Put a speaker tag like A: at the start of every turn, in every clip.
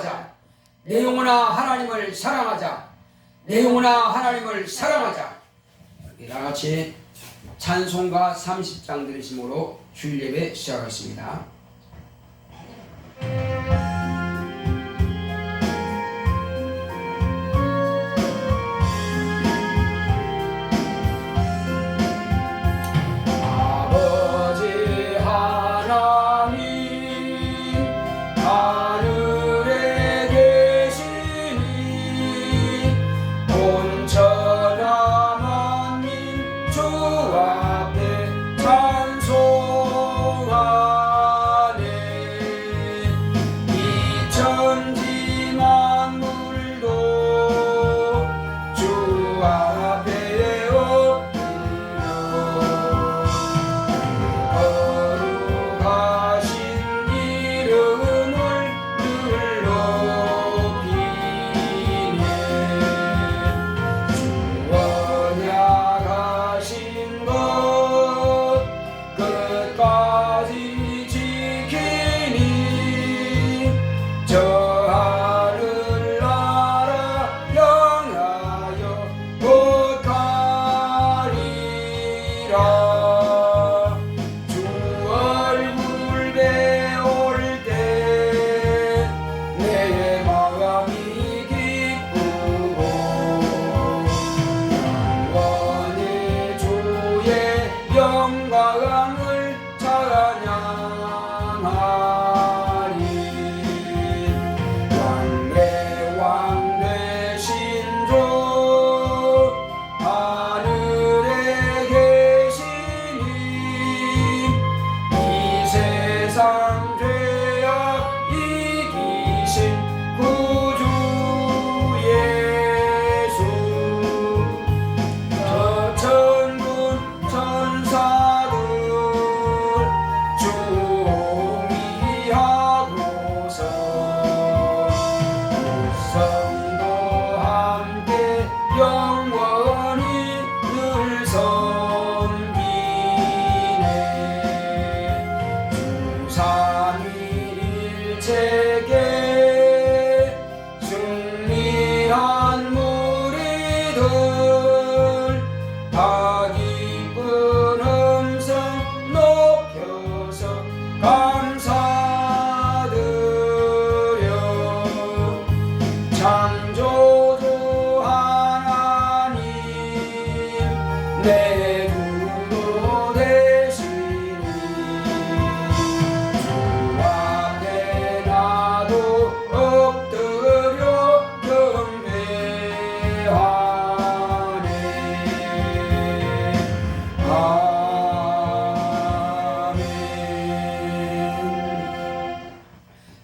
A: 사랑하자. 내 영혼아 하나님을 사랑하자. 내 영혼아 하나님을 사랑하자. 다 같이 찬송가 30장 들으심으로 주일 예배 시작하겠습니다.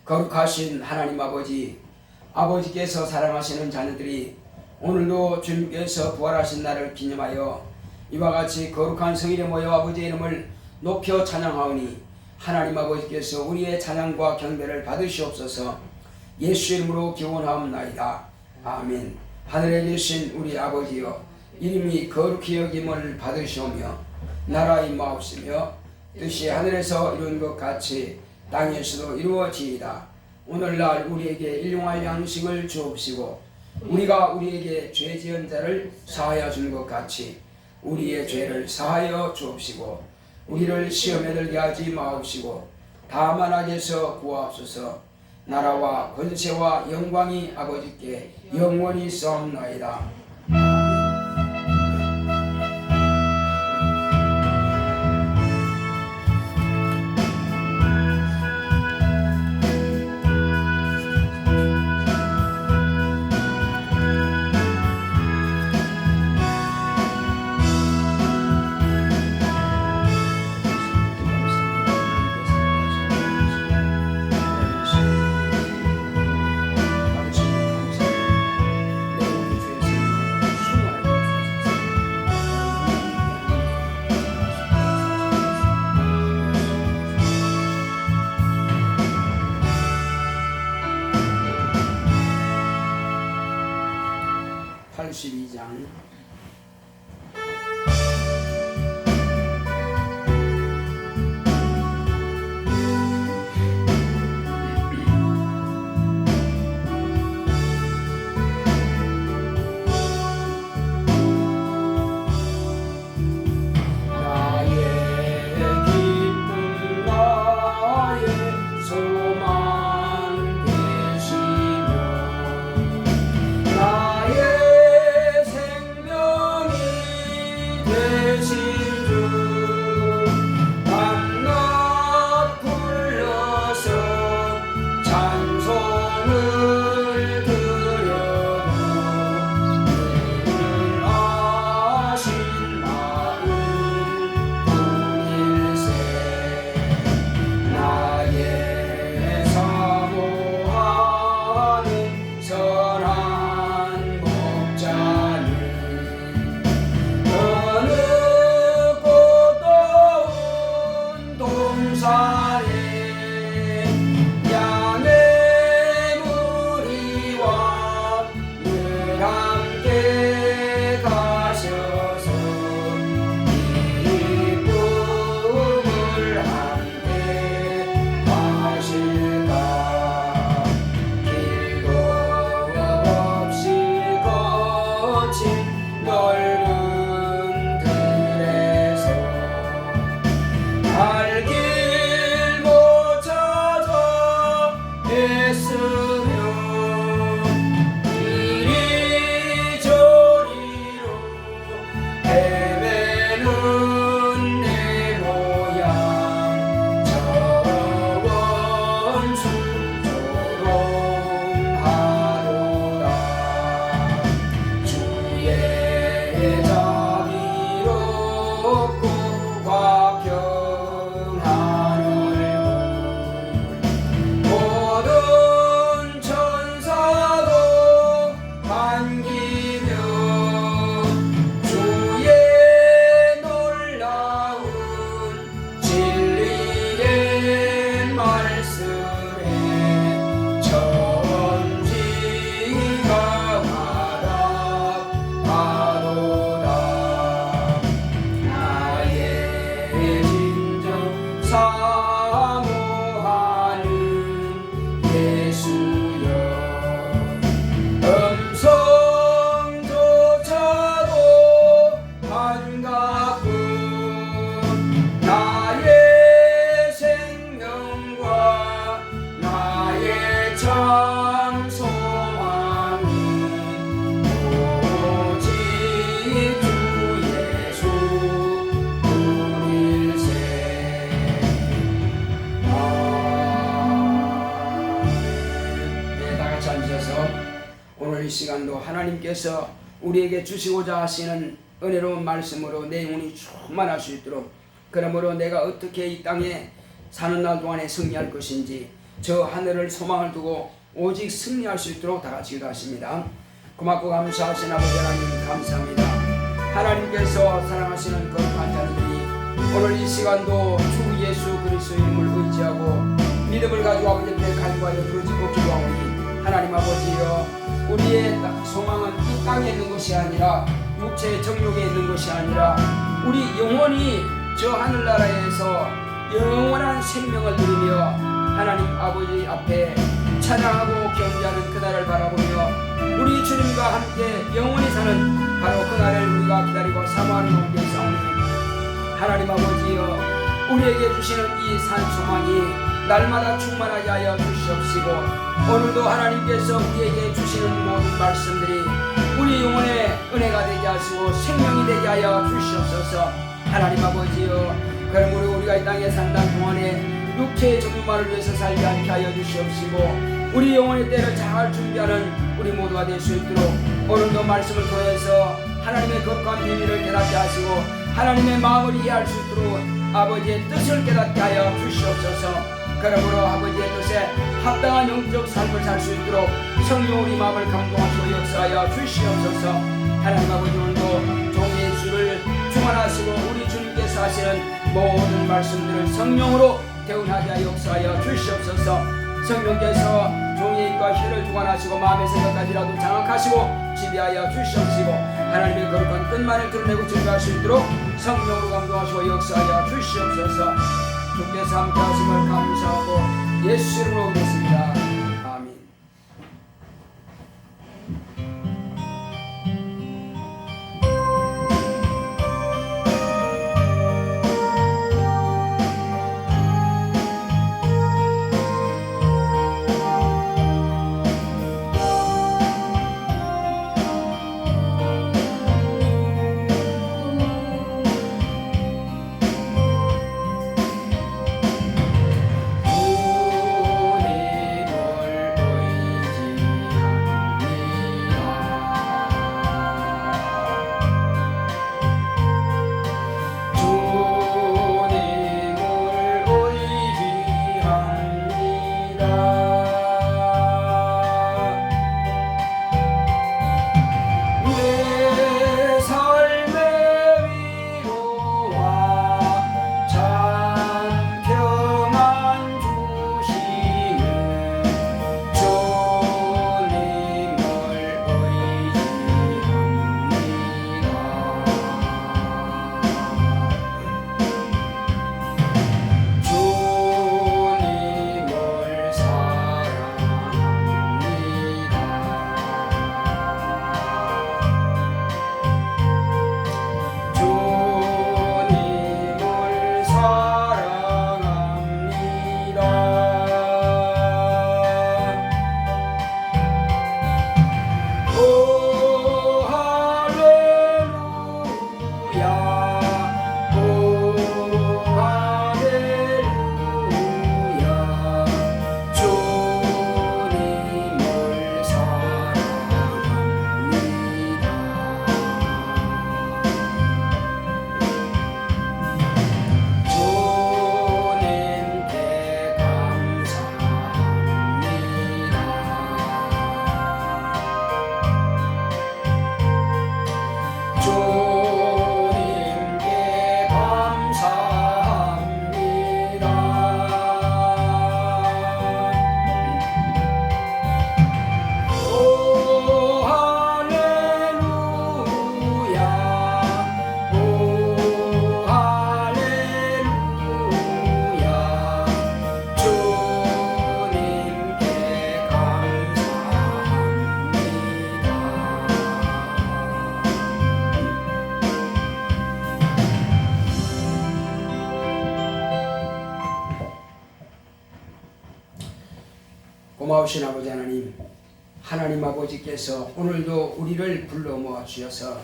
A: 거룩하신 하나님 아버지께서 사랑하시는 자녀들이 오늘도 주님께서 부활하신 날을 기념하여 이와 같이 거룩한 성일에 모여 아버지의 이름을 높여 찬양하오니 하나님 아버지께서 우리의 찬양과 경배를 받으시옵소서. 예수 이름으로 기원하옵나이다. 아멘. 하늘에 계신 우리 아버지여, 이름이 거룩히 여김을 받으시오며 나라 임하옵시며 뜻이 하늘에서 이룬 것 같이 땅에서도 이루어지이다. 오늘날 우리에게 일용할 양식을 주옵시고 우리가 우리에게 죄 지은 자를 사하여 준 것 같이 우리의 죄를 사하여 주옵시고 우리를 시험에 들게 하지 마옵시고 다만 악에서 구하옵소서. 나라와 권세와 영광이 아버지께 영원히 있사옵나이다. 82장 같이 앉으셔서 오늘 이 시간도 하나님께서 우리에게 주시고자 하시는 은혜로운 말씀으로 내 영혼이 충만할 수 있도록, 그러므로 내가 어떻게 이 땅에 사는 날 동안에 승리할 것인지 저 하늘을 소망을 두고 오직 승리할 수 있도록 다 같이 기도하십니다. 고맙고 감사하신 아버지 하나님 감사합니다. 하나님께서 사랑하시는 거룩한 자들이 오늘 이 시간도 주 예수 그리스도의 이름을 의지하고 믿음을 가지고 아버지 앞에 간구하여 부르짖고 기도하오니, 하나님 아버지여, 우리의 소망은 이 땅에 있는 것이 아니라 육체의 정욕에 있는 것이 아니라 우리 영혼이 저 하늘나라에서 영원한 생명을 누리며 하나님 아버지 앞에 찬양하고 경배하는 그날을 바라보며 우리 주님과 함께 영원히 사는 바로 그날을 우리가 기다리고 사모하는 가운데 있사오니, 하나님 아버지여, 우리에게 주시는 이 산소망이 날마다 충만하게 하여 주시옵시고, 오늘도 하나님께서 우리에게 주시는 모든 말씀들이 우리 영혼의 은혜가 되게 하시고 생명이 되게 하여 주시옵소서. 하나님 아버지여, 그러므로 우리가 이 땅에 산다는 동안에 육체의 정욕만을 위해서 살지 않게 하여 주시옵시고, 우리 영혼의 때를 잘 준비하는 우리 모두가 될 수 있도록 오늘도 말씀을 통해서 하나님의 거룩한 비밀을 깨닫게 하시고 하나님의 마음을 이해할 수 있도록 아버지의 뜻을 깨닫게 하여 주시옵소서. 그러므로 아버지의 뜻에 합당한 영적 삶을 살 수 있도록 성령 우리 마음을 감동하시고 역사하여 주시옵소서. 하나님 아버지, 오늘도 종의 주를 충만하시고 우리 주님께서 하시는 모든 말씀들을 성령으로 개운하게 하여 역사하여 주시옵소서. 성령께서 종의 입과 혀를 주관하시고 마음의 생각까지라도 장악하시고 지배하여 주시옵시고 하나님의 거룩한 뜻만을 드러내고 증거할 수 있도록 성령으로 감동하시고 역사하여 주시옵소서. 주께서 함께 하심을 감사하고 예수 이름으로 오겠습니다. 아멘. 고마우신 아버지 하나님, 하나님 아버지께서 오늘도 우리를 불러 모아 주셔서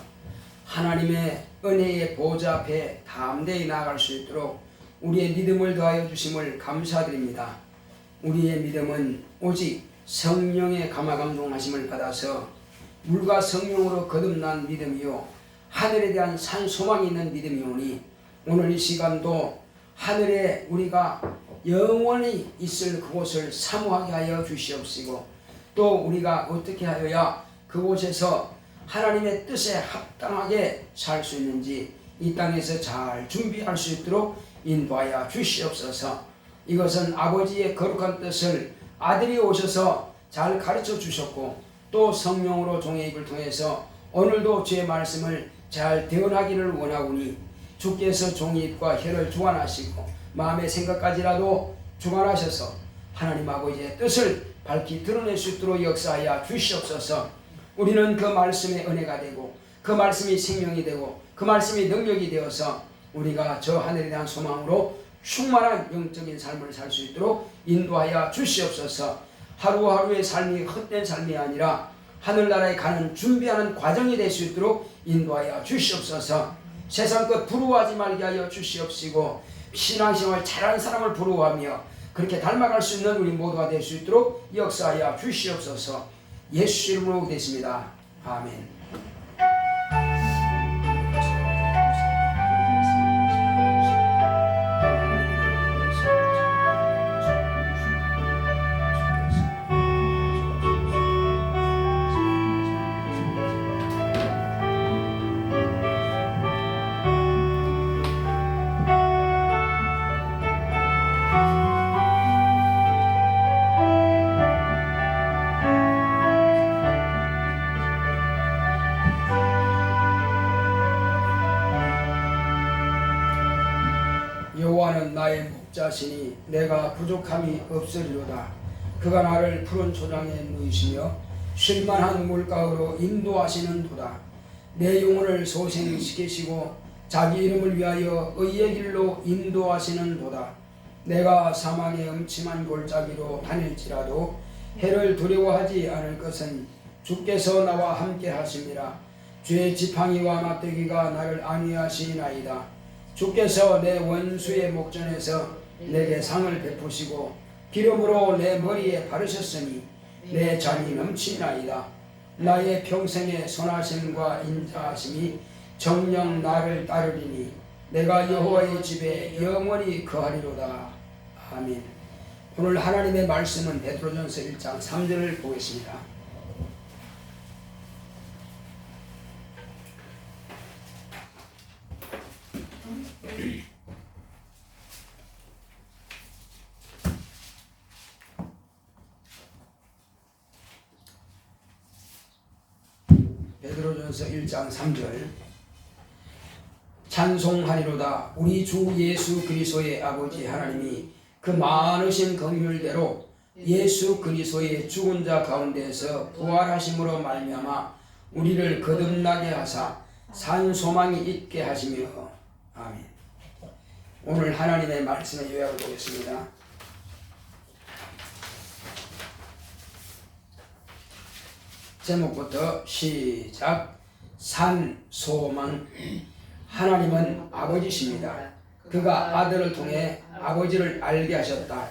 A: 하나님의 은혜의 보좌 앞에 담대히 나아갈 수 있도록 우리의 믿음을 더하여 주심을 감사드립니다. 우리의 믿음은 오직 성령의 감화감동하심을 받아서 물과 성령으로 거듭난 믿음이요 하늘에 대한 산 소망이 있는 믿음이오니 오늘 이 시간도 하늘에 우리가 영원히 있을 그곳을 사모하게 하여 주시옵시고 또 우리가 어떻게 하여야 그곳에서 하나님의 뜻에 합당하게 살 수 있는지 이 땅에서 잘 준비할 수 있도록 인도하여 주시옵소서. 이것은 아버지의 거룩한 뜻을 아들이 오셔서 잘 가르쳐 주셨고 또 성령으로 종의 입을 통해서 오늘도 주의 말씀을 잘 대언하기를 원하오니 주께서 종의 입과 혀를 주관하시고 마음의 생각까지라도 주관하셔서 하나님 아버지의 뜻을 밝히 드러낼 수 있도록 역사하여 주시옵소서. 우리는 그 말씀의 은혜가 되고 그 말씀이 생명이 되고 그 말씀이 능력이 되어서 우리가 저 하늘에 대한 소망으로 충만한 영적인 삶을 살 수 있도록 인도하여 주시옵소서. 하루하루의 삶이 헛된 삶이 아니라 하늘나라에 가는 준비하는 과정이 될 수 있도록 인도하여 주시옵소서. 세상 것 부러워하지 말게 하여 주시옵시고 신앙생활 잘하는 사람을 부러워하며 그렇게 닮아갈 수 있는 우리 모두가 될 수 있도록 역사하여 주시옵소서. 예수 이름으로 기도했습니다. 아멘. 여호와는 나의 목자시니 내가 부족함이 없으리로다. 그가 나를 푸른 초장에 누이시며 쉴만한 물가로 인도하시는도다. 내 영혼을 소생시키시고 자기 이름을 위하여 의의 길로 인도하시는도다. 내가 사망의 음침한 골짜기로 다닐지라도 해를 두려워하지 않을 것은 주께서 나와 함께 하심이라. 주의 지팡이와 막대기가 나를 안위하시나이다. 주께서 내 원수의 목전에서 내게 상을 베푸시고 기름으로 내 머리에 바르셨으니 내 잔이 넘치나이다. 나의 평생의 선하심과 인자하심이 정녕 나를 따르리니 내가 여호와의 집에 영원히 거하리로다. 아멘. 오늘 하나님의 말씀은 베드로전서 1장 3절을 보겠습니다. 베드로전서 1장 3절 찬송하리로다. 우리 주 예수 그리스도의 아버지 하나님이 그 많으신 긍휼대로 예수 그리스도의 죽은 자 가운데서 부활하심으로 말미암아 우리를 거듭나게 하사 산 소망이 있게 하시며 아멘. 오늘 하나님의 말씀의 요약을 보겠습니다. 제목부터 시작. 산 소망. 하나님은 아버지십니다. 그가 아들을 통해 아버지를 알게 하셨다.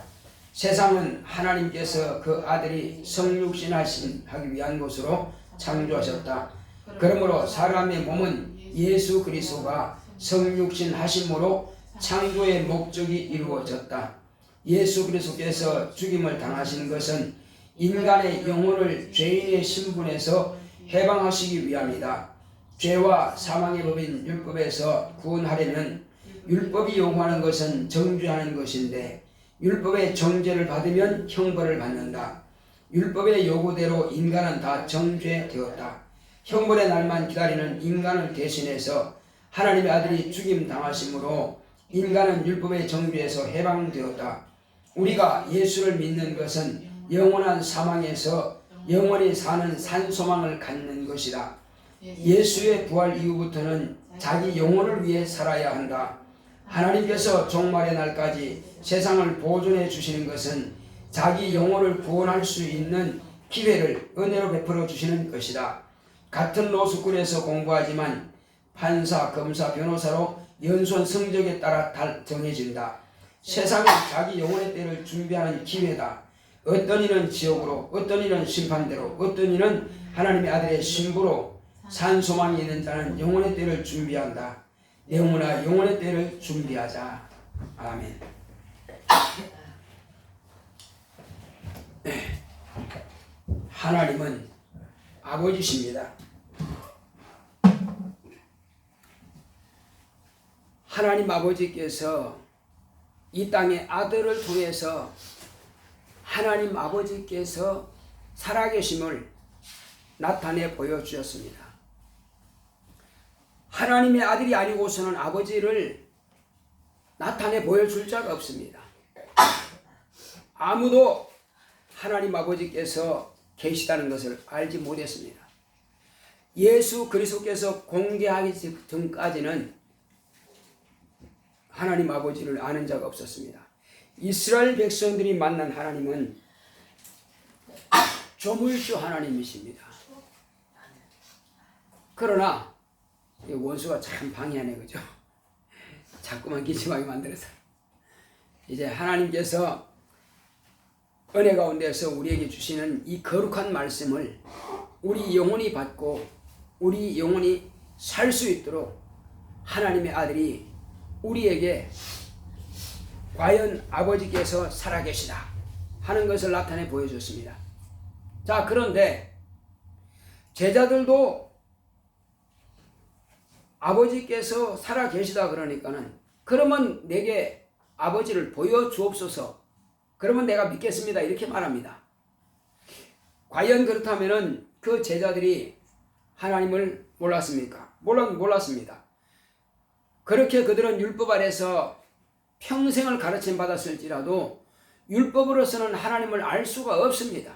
A: 세상은 하나님께서 그 아들이 성육신하기 위한 것으로 창조하셨다. 그러므로 사람의 몸은 예수 그리스도가 성육신하심으로 창조의 목적이 이루어졌다. 예수 그리스도께서 죽임을 당하신 것은 인간의 영혼을 죄인의 신분에서 해방하시기 위함이다. 죄와 사망의 법인 율법에서 구원하려면 율법이 요구하는 것은 정죄하는 것인데 율법의 정죄를 받으면 형벌을 받는다. 율법의 요구대로 인간은 다 정죄되었다. 형벌의 날만 기다리는 인간을 대신해서 하나님의 아들이 죽임 당하심으로 인간은 율법의 정죄에서 해방되었다. 우리가 예수를 믿는 것은 영원한 사망에서 영원히 사는 산소망을 갖는 것이다. 예수의 부활 이후부터는 자기 영혼을 위해 살아야 한다. 하나님께서 종말의 날까지 세상을 보존해 주시는 것은 자기 영혼을 구원할 수 있는 기회를 은혜로 베풀어 주시는 것이다. 같은 로스쿨에서 공부하지만 판사, 검사, 변호사로 연수원 성적에 따라 정해진다. 세상은 자기 영혼의 때를 준비하는 기회다. 어떤 이는 지옥으로, 어떤 이는 심판대로, 어떤 이는 하나님의 아들의 신부로 산 소망이 있는 자는 영혼의 때를 준비한다. 영혼아 영혼의 때를 준비하자. 아멘. 하나님은 아버지십니다. 하나님 아버지께서 이 땅에 아들을 통해서 하나님 아버지께서 살아계심을 나타내 보여주셨습니다. 하나님의 아들이 아니고서는 아버지를 나타내 보여줄 자가 없습니다. 아무도 하나님 아버지께서 계시다는 것을 알지 못했습니다. 예수 그리스도께서 공개하기 전까지는 하나님 아버지를 아는 자가 없었습니다. 이스라엘 백성들이 만난 하나님은 조물주 하나님이십니다. 그러나 원수가 참 방해하네, 그죠? 자꾸만 기침하게 만들어서. 이제 하나님께서 은혜 가운데서 우리에게 주시는 이 거룩한 말씀을 우리 영혼이 받고 우리 영혼이 살 수 있도록 하나님의 아들이 우리에게 과연 아버지께서 살아계시다 하는 것을 나타내 보여줬습니다. 자, 그런데 제자들도 아버지께서 살아계시다 그러니까는 그러면 내게 아버지를 보여주옵소서, 그러면 내가 믿겠습니다, 이렇게 말합니다. 과연 그렇다면은 그 제자들이 하나님을 몰랐습니까? 몰랐습니다. 그렇게 그들은 율법 아래서 평생을 가르침 받았을지라도 율법으로서는 하나님을 알 수가 없습니다.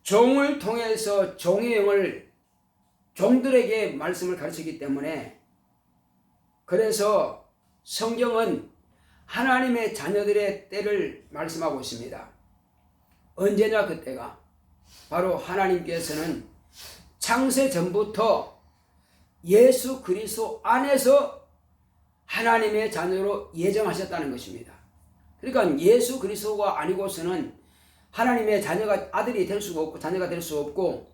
A: 종을 통해서 종의 영을 종들에게 말씀을 가르치기 때문에, 그래서 성경은 하나님의 자녀들의 때를 말씀하고 있습니다. 언제냐 그때가 바로 하나님께서는 창세 전부터 예수 그리스도 안에서 하나님의 자녀로 예정하셨다는 것입니다. 그러니까 예수 그리스도가 아니고서는 하나님의 자녀가 아들이 될 수가 없고 자녀가 될 수 없고,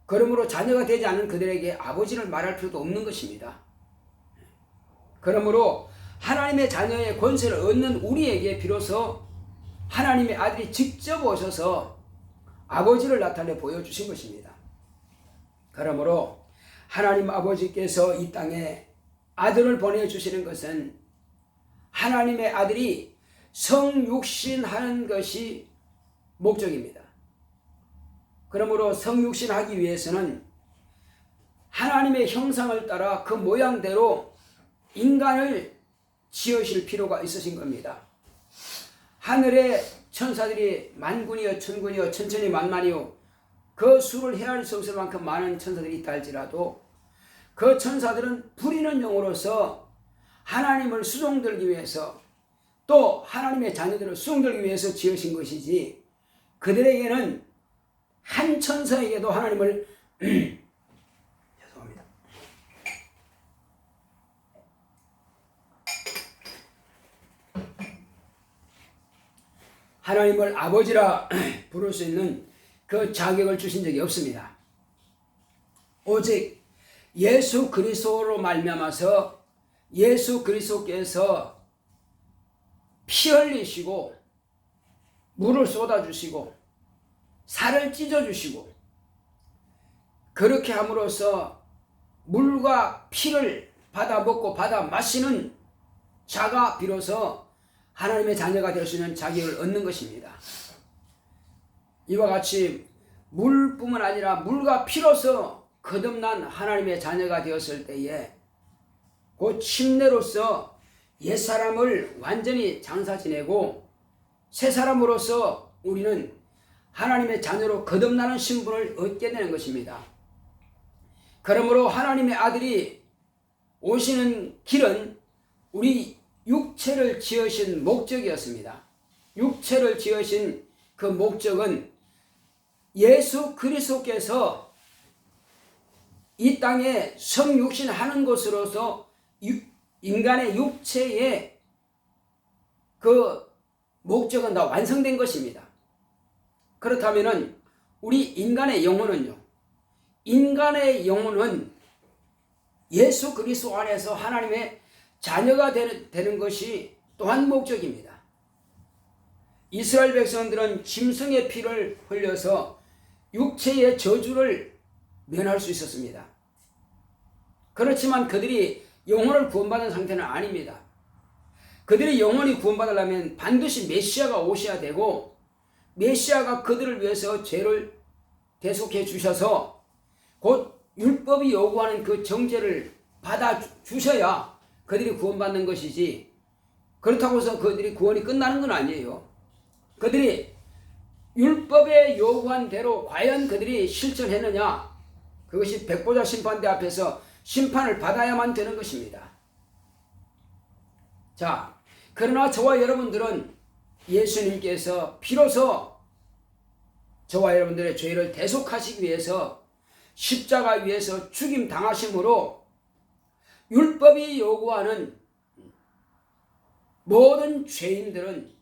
A: 그러므로 자녀가 되지 않은 그들에게 아버지를 말할 필요도 없는 것입니다. 그러므로 하나님의 자녀의 권세를 얻는 우리에게 비로소 하나님의 아들이 직접 오셔서 아버지를 나타내 보여주신 것입니다. 그러므로 하나님 아버지께서 이 땅에 아들을 보내주시는 것은 하나님의 아들이 성육신하는 것이 목적입니다. 그러므로 성육신하기 위해서는 하나님의 형상을 따라 그 모양대로 인간을 지으실 필요가 있으신 겁니다. 하늘의 천사들이 만군이여 천군이여 천천히 만만이요, 그 수를 헤아릴 수 없을 만큼 많은 천사들이 있다 할지라도 그 천사들은 부리는 영으로서 하나님을 수종들기 위해서, 또 하나님의 자녀들을 수종들기 위해서 지으신 것이지, 그들에게는 한 천사에게도 하나님을 죄송합니다. 하나님을 아버지라 부를 수 있는 그 자격을 주신 적이 없습니다. 오직 예수 그리스도로 말미암아서 예수 그리스도께서 피 흘리시고 물을 쏟아주시고 살을 찢어주시고, 그렇게 함으로써 물과 피를 받아 먹고 받아 마시는 자가 비로소 하나님의 자녀가 될 수 있는 자격을 얻는 것입니다. 이와 같이 물뿐만 아니라 물과 피로서 거듭난 하나님의 자녀가 되었을 때에 그 침례로서 옛사람을 완전히 장사 지내고 새 사람으로서 우리는 하나님의 자녀로 거듭나는 신분을 얻게 되는 것입니다. 그러므로 하나님의 아들이 오시는 길은 우리 육체를 지으신 목적이었습니다. 육체를 지으신 그 목적은 예수 그리스도께서 이 땅에 성육신하는 것으로서 인간의 육체에 그 목적은 다 완성된 것입니다. 그렇다면은 우리 인간의 영혼은요. 인간의 영혼은 예수 그리스도 안에서 하나님의 자녀가 되는 것이 또한 목적입니다. 이스라엘 백성들은 짐승의 피를 흘려서 육체의 저주를 면할 수 있었습니다. 그렇지만 그들이 영혼을 구원받은 상태는 아닙니다. 그들이 영혼이 구원받으려면 반드시 메시아가 오셔야 되고 메시아가 그들을 위해서 죄를 대속해 주셔서 곧 율법이 요구하는 그 정죄를 받아 주셔야 그들이 구원받는 것이지, 그렇다고 해서 그들이 구원이 끝나는 건 아니에요. 그들이 율법에 요구한 대로 과연 그들이 실천했느냐, 그것이 백보자 심판대 앞에서 심판을 받아야만 되는 것입니다. 자, 그러나 저와 여러분들은 예수님께서 비로소 저와 여러분들의 죄를 대속하시기 위해서 십자가 위에서 죽임 당하심으로 율법이 요구하는 모든 죄인들은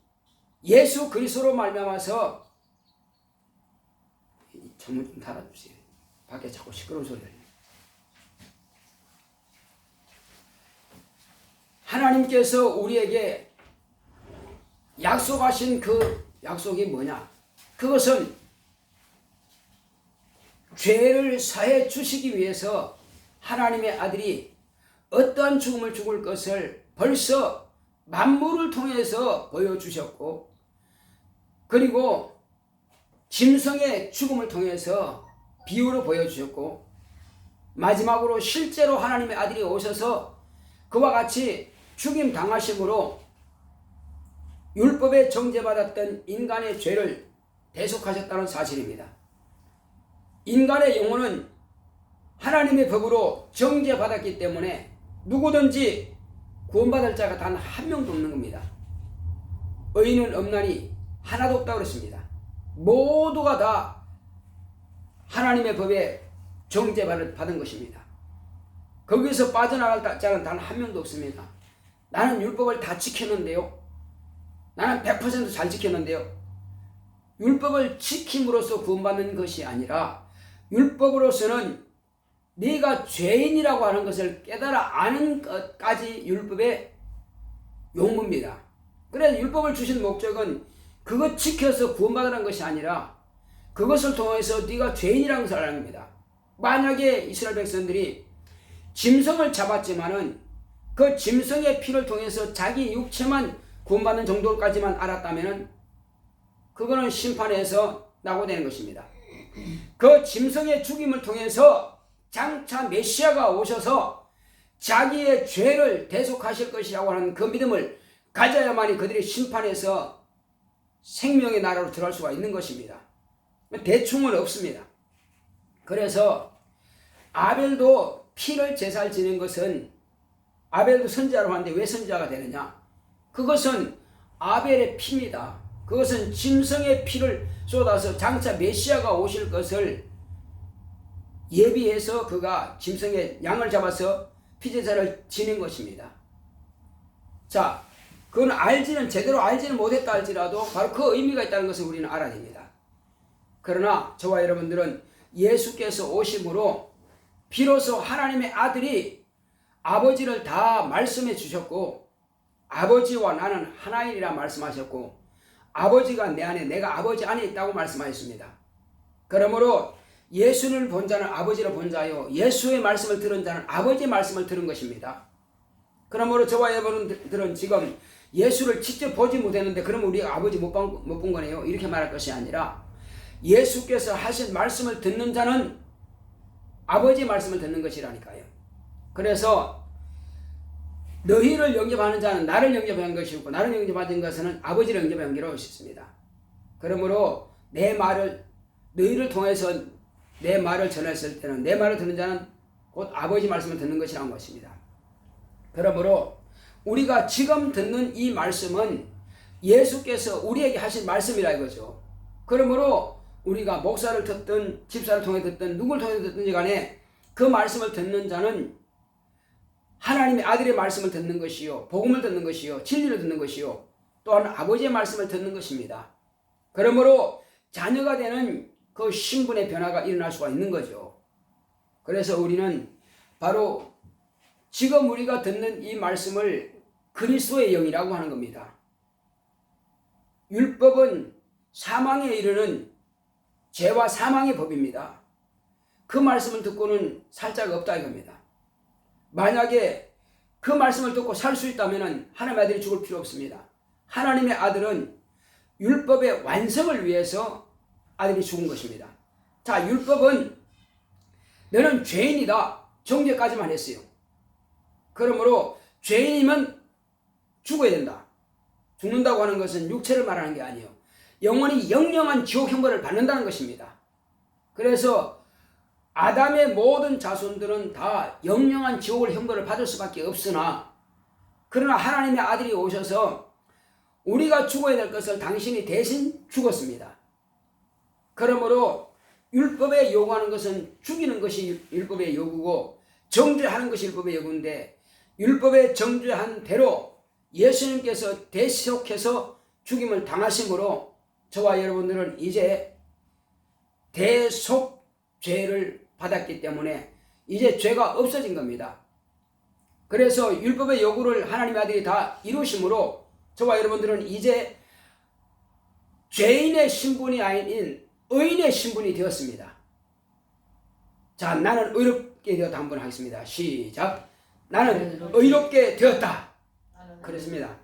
A: 예수 그리스도로 말미암아서, 창문 좀 닫아주세요. 밖에 자꾸 시끄러운 소리가 나요. 하나님께서 우리에게 약속하신 그 약속이 뭐냐? 그것은 죄를 사해 주시기 위해서 하나님의 아들이 어떠한 죽음을 죽을 것을 벌써 만물을 통해서 보여주셨고, 그리고 짐승의 죽음을 통해서 비유로 보여주셨고, 마지막으로 실제로 하나님의 아들이 오셔서 그와 같이 죽임 당하심으로 율법에 정죄받았던 인간의 죄를 대속하셨다는 사실입니다. 인간의 영혼은 하나님의 법으로 정죄받았기 때문에 누구든지 구원받을 자가 단 한 명도 없는 겁니다. 의인은 없나니 하나도 없다고 그랬습니다. 모두가 다 하나님의 법에 정죄받은 것입니다. 거기서 빠져나갈 자는 단 한 명도 없습니다. 나는 율법을 다 지켰는데요. 나는 100% 잘 지켰는데요. 율법을 지킴으로써 구원받는 것이 아니라 율법으로서는 네가 죄인이라고 하는 것을 깨달아 아는 것까지 율법의 용무입니다. 그래서 율법을 주신 목적은 그것 지켜서 구원받으라는 것이 아니라 그것을 통해서 네가 죄인이라는 것을 알아야 합니다. 만약에 이스라엘 백성들이 짐승을 잡았지만은 그 짐승의 피를 통해서 자기 육체만 구원받는 정도까지만 알았다면은 그거는 심판에서 낙오되는 것입니다. 그 짐승의 죽임을 통해서 장차 메시아가 오셔서 자기의 죄를 대속하실 것이라고 하는 그 믿음을 가져야만이 그들이 심판에서 생명의 나라로 들어갈 수가 있는 것입니다. 대충은 없습니다. 그래서 아벨도 피를 제사를 지는 것은, 아벨도 선지자로 하는데 왜 선지자가 되느냐? 그것은 아벨의 피입니다. 그것은 짐승의 피를 쏟아서 장차 메시아가 오실 것을 예비해서 그가 짐승의 양을 잡아서 피제사를 지는 것입니다. 자, 그건 제대로 알지는 못했다 할지라도 바로 그 의미가 있다는 것을 우리는 알아야 됩니다. 그러나 저와 여러분들은 예수께서 오심으로 비로소 하나님의 아들이 아버지를 다 말씀해 주셨고, 아버지와 나는 하나이라 말씀하셨고, 아버지가 내 안에 내가 아버지 안에 있다고 말씀하셨습니다. 그러므로 예수를 본 자는 아버지를 본 자요, 예수의 말씀을 들은 자는 아버지의 말씀을 들은 것입니다. 그러므로 저와 여러분들은 지금 예수를 직접 보지 못했는데 그러면 우리가 아버지 못 본 거네요, 이렇게 말할 것이 아니라 예수께서 하신 말씀을 듣는 자는 아버지의 말씀을 듣는 것이라니까요. 그래서 너희를 영접하는 자는 나를 영접한 것이고 나를 영접받은 것은 아버지를 영접한 것이라고 했습니다. 그러므로 내 말을, 너희를 통해서 내 말을 전했을 때는 내 말을 듣는 자는 곧 아버지 말씀을 듣는 것이라는 것입니다. 그러므로 우리가 지금 듣는 이 말씀은 예수께서 우리에게 하신 말씀이라 이거죠. 그러므로 우리가 목사를 듣든 집사를 통해 듣든 누구를 통해 듣든지 간에 그 말씀을 듣는 자는 하나님의 아들의 말씀을 듣는 것이요, 복음을 듣는 것이요, 진리를 듣는 것이요, 또한 아버지의 말씀을 듣는 것입니다. 그러므로 자녀가 되는 그 신분의 변화가 일어날 수가 있는 거죠. 그래서 우리는 바로 지금 우리가 듣는 이 말씀을 그리스도의 영이라고 하는 겁니다. 율법은 사망에 이르는 죄와 사망의 법입니다. 그 말씀을 듣고는 살 자가 없다 이겁니다. 만약에 그 말씀을 듣고 살 수 있다면 하나님의 아들이 죽을 필요 없습니다. 하나님의 아들은 율법의 완성을 위해서 아들이 죽은 것입니다. 자, 율법은 너는 죄인이다 정죄까지만 했어요. 그러므로 죄인이면 죽어야 된다. 죽는다고 하는 것은 육체를 말하는 게 아니에요. 영원히 영영한 지옥 형벌을 받는다는 것입니다. 그래서 아담의 모든 자손들은 다 영영한 지옥을 형벌을 받을 수밖에 없으나, 그러나 하나님의 아들이 오셔서 우리가 죽어야 될 것을 당신이 대신 죽었습니다. 그러므로 율법에 요구하는 것은 죽이는 것이 율법의 요구고 정죄하는 것이 율법의 요구인데, 율법에 정죄한 대로 예수님께서 대속해서 죽임을 당하심으로 저와 여러분들은 이제 대속죄를 받았기 때문에 이제 죄가 없어진 겁니다. 그래서 율법의 요구를 하나님의 아들이 다 이루심으로 저와 여러분들은 이제 죄인의 신분이 아닌 의인의 신분이 되었습니다. 자, 나는 의롭게 되었다 한번 하겠습니다. 시작. 나는 의롭게 되었다. 그렇습니다.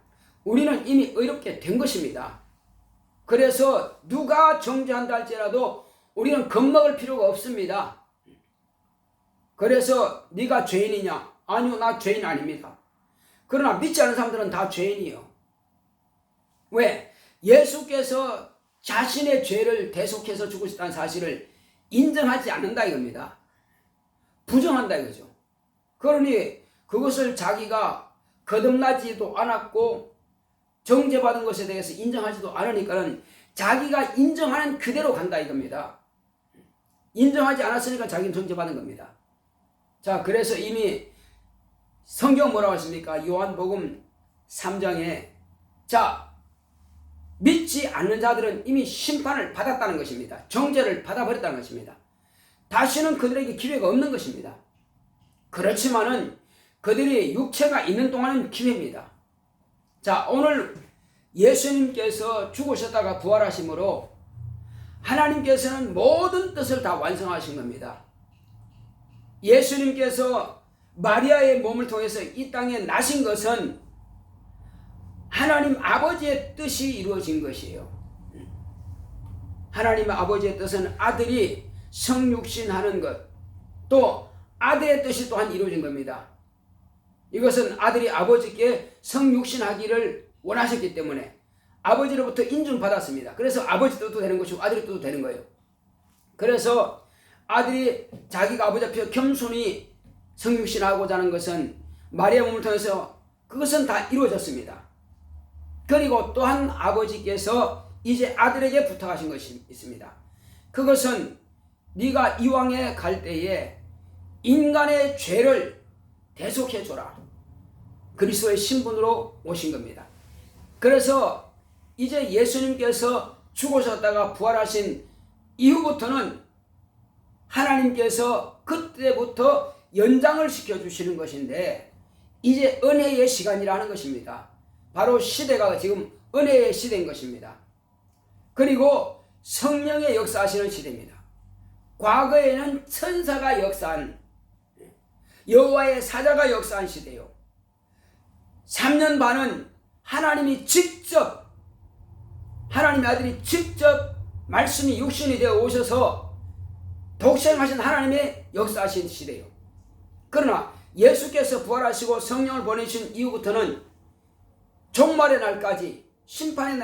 A: 우리는 이미 의롭게 된 것입니다. 그래서 누가 정죄한다 할지라도 우리는 겁먹을 필요가 없습니다. 그래서 네가 죄인이냐? 아니요, 나 죄인 아닙니다. 그러나 믿지 않는 사람들은 다 죄인이에요. 왜? 예수께서 자신의 죄를 대속해서 죽으셨다는 사실을 인정하지 않는다 이겁니다. 부정한다 이거죠. 그러니 그것을 자기가 거듭나지도 않았고 정죄받은 것에 대해서 인정하지도 않으니까는 자기가 인정하는 그대로 간다 이겁니다. 인정하지 않았으니까 자기는 정죄받은 겁니다. 자, 그래서 이미 성경 뭐라고 했습니까? 요한복음 3장에 자, 믿지 않는 자들은 이미 심판을 받았다는 것입니다. 정죄를 받아버렸다는 것입니다. 다시는 그들에게 기회가 없는 것입니다. 그렇지만은 그들이 육체가 있는 동안은 기회입니다. 자, 오늘 예수님께서 죽으셨다가 부활하심으로 하나님께서는 모든 뜻을 다 완성하신 겁니다. 예수님께서 마리아의 몸을 통해서 이 땅에 나신 것은 하나님 아버지의 뜻이 이루어진 것이에요. 하나님 아버지의 뜻은 아들이 성육신하는 것, 또 아들의 뜻이 또한 이루어진 겁니다. 이것은 아들이 아버지께 성육신하기를 원하셨기 때문에 아버지로부터 인준받았습니다. 그래서 아버지 뜻도 되는 것이고 아들의 뜻도 되는 거예요. 그래서 아들이 자기가 아버지 앞에 겸손히 성육신하고자 하는 것은 마리아 몸을 통해서 그것은 다 이루어졌습니다. 그리고 또한 아버지께서 이제 아들에게 부탁하신 것이 있습니다. 그것은 네가 이왕에 갈 때에 인간의 죄를 대속해줘라. 그리스도의 신분으로 오신 겁니다. 그래서 이제 예수님께서 죽으셨다가 부활하신 이후부터는 하나님께서 그때부터 연장을 시켜주시는 것인데 이제 은혜의 시간이라는 것입니다. 바로 시대가 지금 은혜의 시대인 것입니다. 그리고 성령의 역사하시는 시대입니다. 과거에는 천사가 역사한, 여호와의 사자가 역사한 시대요. 3년 반은 하나님의 아들이 직접 말씀이 육신이 되어 오셔서 독생하신 하나님의 역사하신 시대요. 그러나 예수께서 부활하시고 성령을 보내신 이후부터는 종말의 날까지, 심판의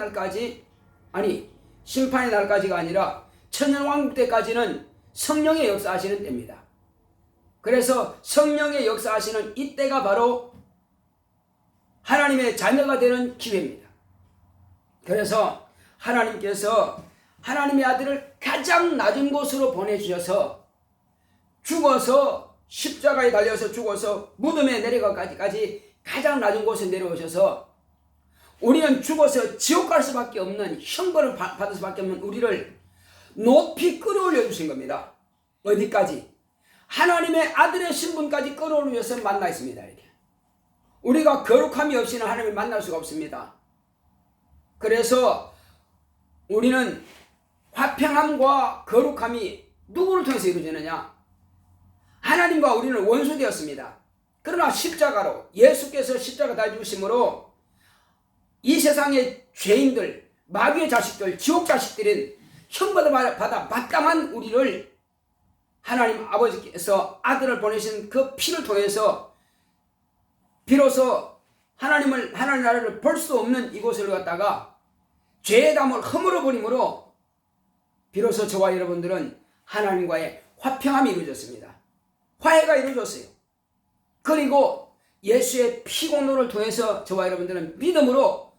A: 날까지가 아니라 천년왕국 때까지는 성령의 역사하시는 때입니다. 그래서 성령의 역사하시는 이때가 바로 하나님의 자녀가 되는 기회입니다. 그래서 하나님께서 하나님의 아들을 가장 낮은 곳으로 보내주셔서 죽어서 십자가에 달려서 죽어서 무덤에 내려가기까지 가장 낮은 곳에 내려오셔서 우리는 죽어서 지옥 갈 수밖에 없는 형벌을 받을 수밖에 없는 우리를 높이 끌어올려 주신 겁니다. 어디까지? 하나님의 아들의 신분까지 끌어올려서 만나 있습니다. 이렇게. 우리가 거룩함이 없이는 하나님을 만날 수가 없습니다. 그래서 우리는 화평함과 거룩함이 누구를 통해서 이루어지느냐? 하나님과 우리는 원수되었습니다. 그러나 십자가로 예수께서 십자가 달려 죽으심으로 이 세상의 죄인들, 마귀의 자식들, 지옥 자식들인 형벌을 받아 마땅한 우리를 하나님 아버지께서 아들을 보내신 그 피를 통해서 비로소 하나님 나라를 볼 수 없는 이곳을 갖다가 죄의 담을 허물어 버림으로 비로소 저와 여러분들은 하나님과의 화평함이 이루어졌습니다. 화해가 이루어졌어요. 그리고 예수의 피공로를 통해서 저와 여러분들은 믿음으로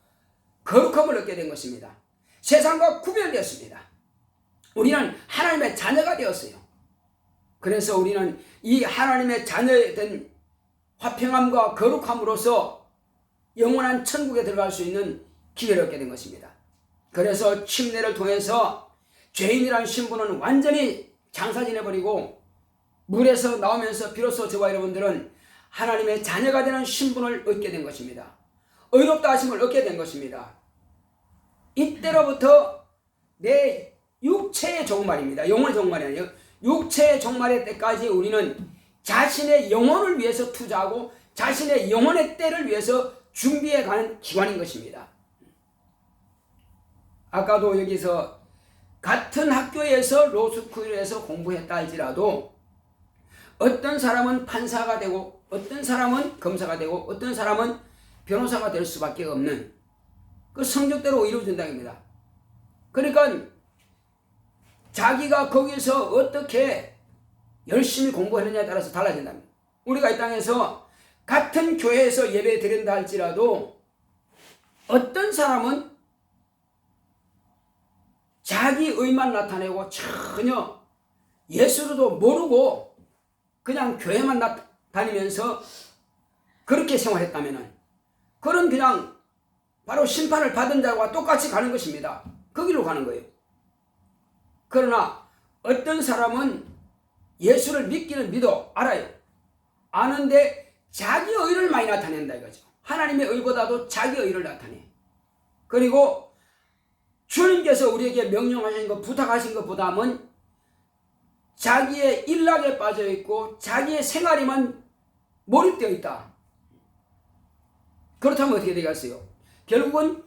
A: 거룩함을 얻게 된 것입니다. 세상과 구별되었습니다. 우리는 하나님의 자녀가 되었어요. 그래서 우리는 이 하나님의 자녀된 화평함과 거룩함으로써 영원한 천국에 들어갈 수 있는 기회를 얻게 된 것입니다. 그래서 침례를 통해서 죄인이라는 신분은 완전히 장사지내버리고 물에서 나오면서 비로소 저와 여러분들은 하나님의 자녀가 되는 신분을 얻게 된 것입니다. 의롭다 하심을 얻게 된 것입니다. 이때로부터 내 육체의 종말입니다. 영혼의 종말이 아니에요. 육체의 종말의 때까지 우리는 자신의 영혼을 위해서 투자하고 자신의 영혼의 때를 위해서 준비해가는 기관인 것입니다. 아까도 여기서 같은 학교에서 로스쿨에서 공부했다 할지라도 어떤 사람은 판사가 되고 어떤 사람은 검사가 되고 어떤 사람은 변호사가 될 수밖에 없는 그 성적대로 이루어진다는 겁니다. 그러니까 자기가 거기서 어떻게 열심히 공부했느냐에 따라서 달라진답니다. 우리가 이 땅에서 같은 교회에서 예배 드린다 할지라도 어떤 사람은 자기 의만 나타내고 전혀 예수로도 모르고 그냥 교회만 다니면서 그렇게 생활했다면은 그런 그냥 바로 심판을 받은 자와 똑같이 가는 것입니다. 거기로 가는 거예요. 그러나 어떤 사람은 예수를 믿기는 믿어 알아요. 아는데 자기 의를 많이 나타낸다 이거죠. 하나님의 의보다도 자기 의를 나타내. 그리고 주님께서 우리에게 명령하신 것, 부탁하신 것보다는 자기의 일락에 빠져 있고 자기의 생활에만 몰입되어 있다. 그렇다면 어떻게 되겠어요? 결국은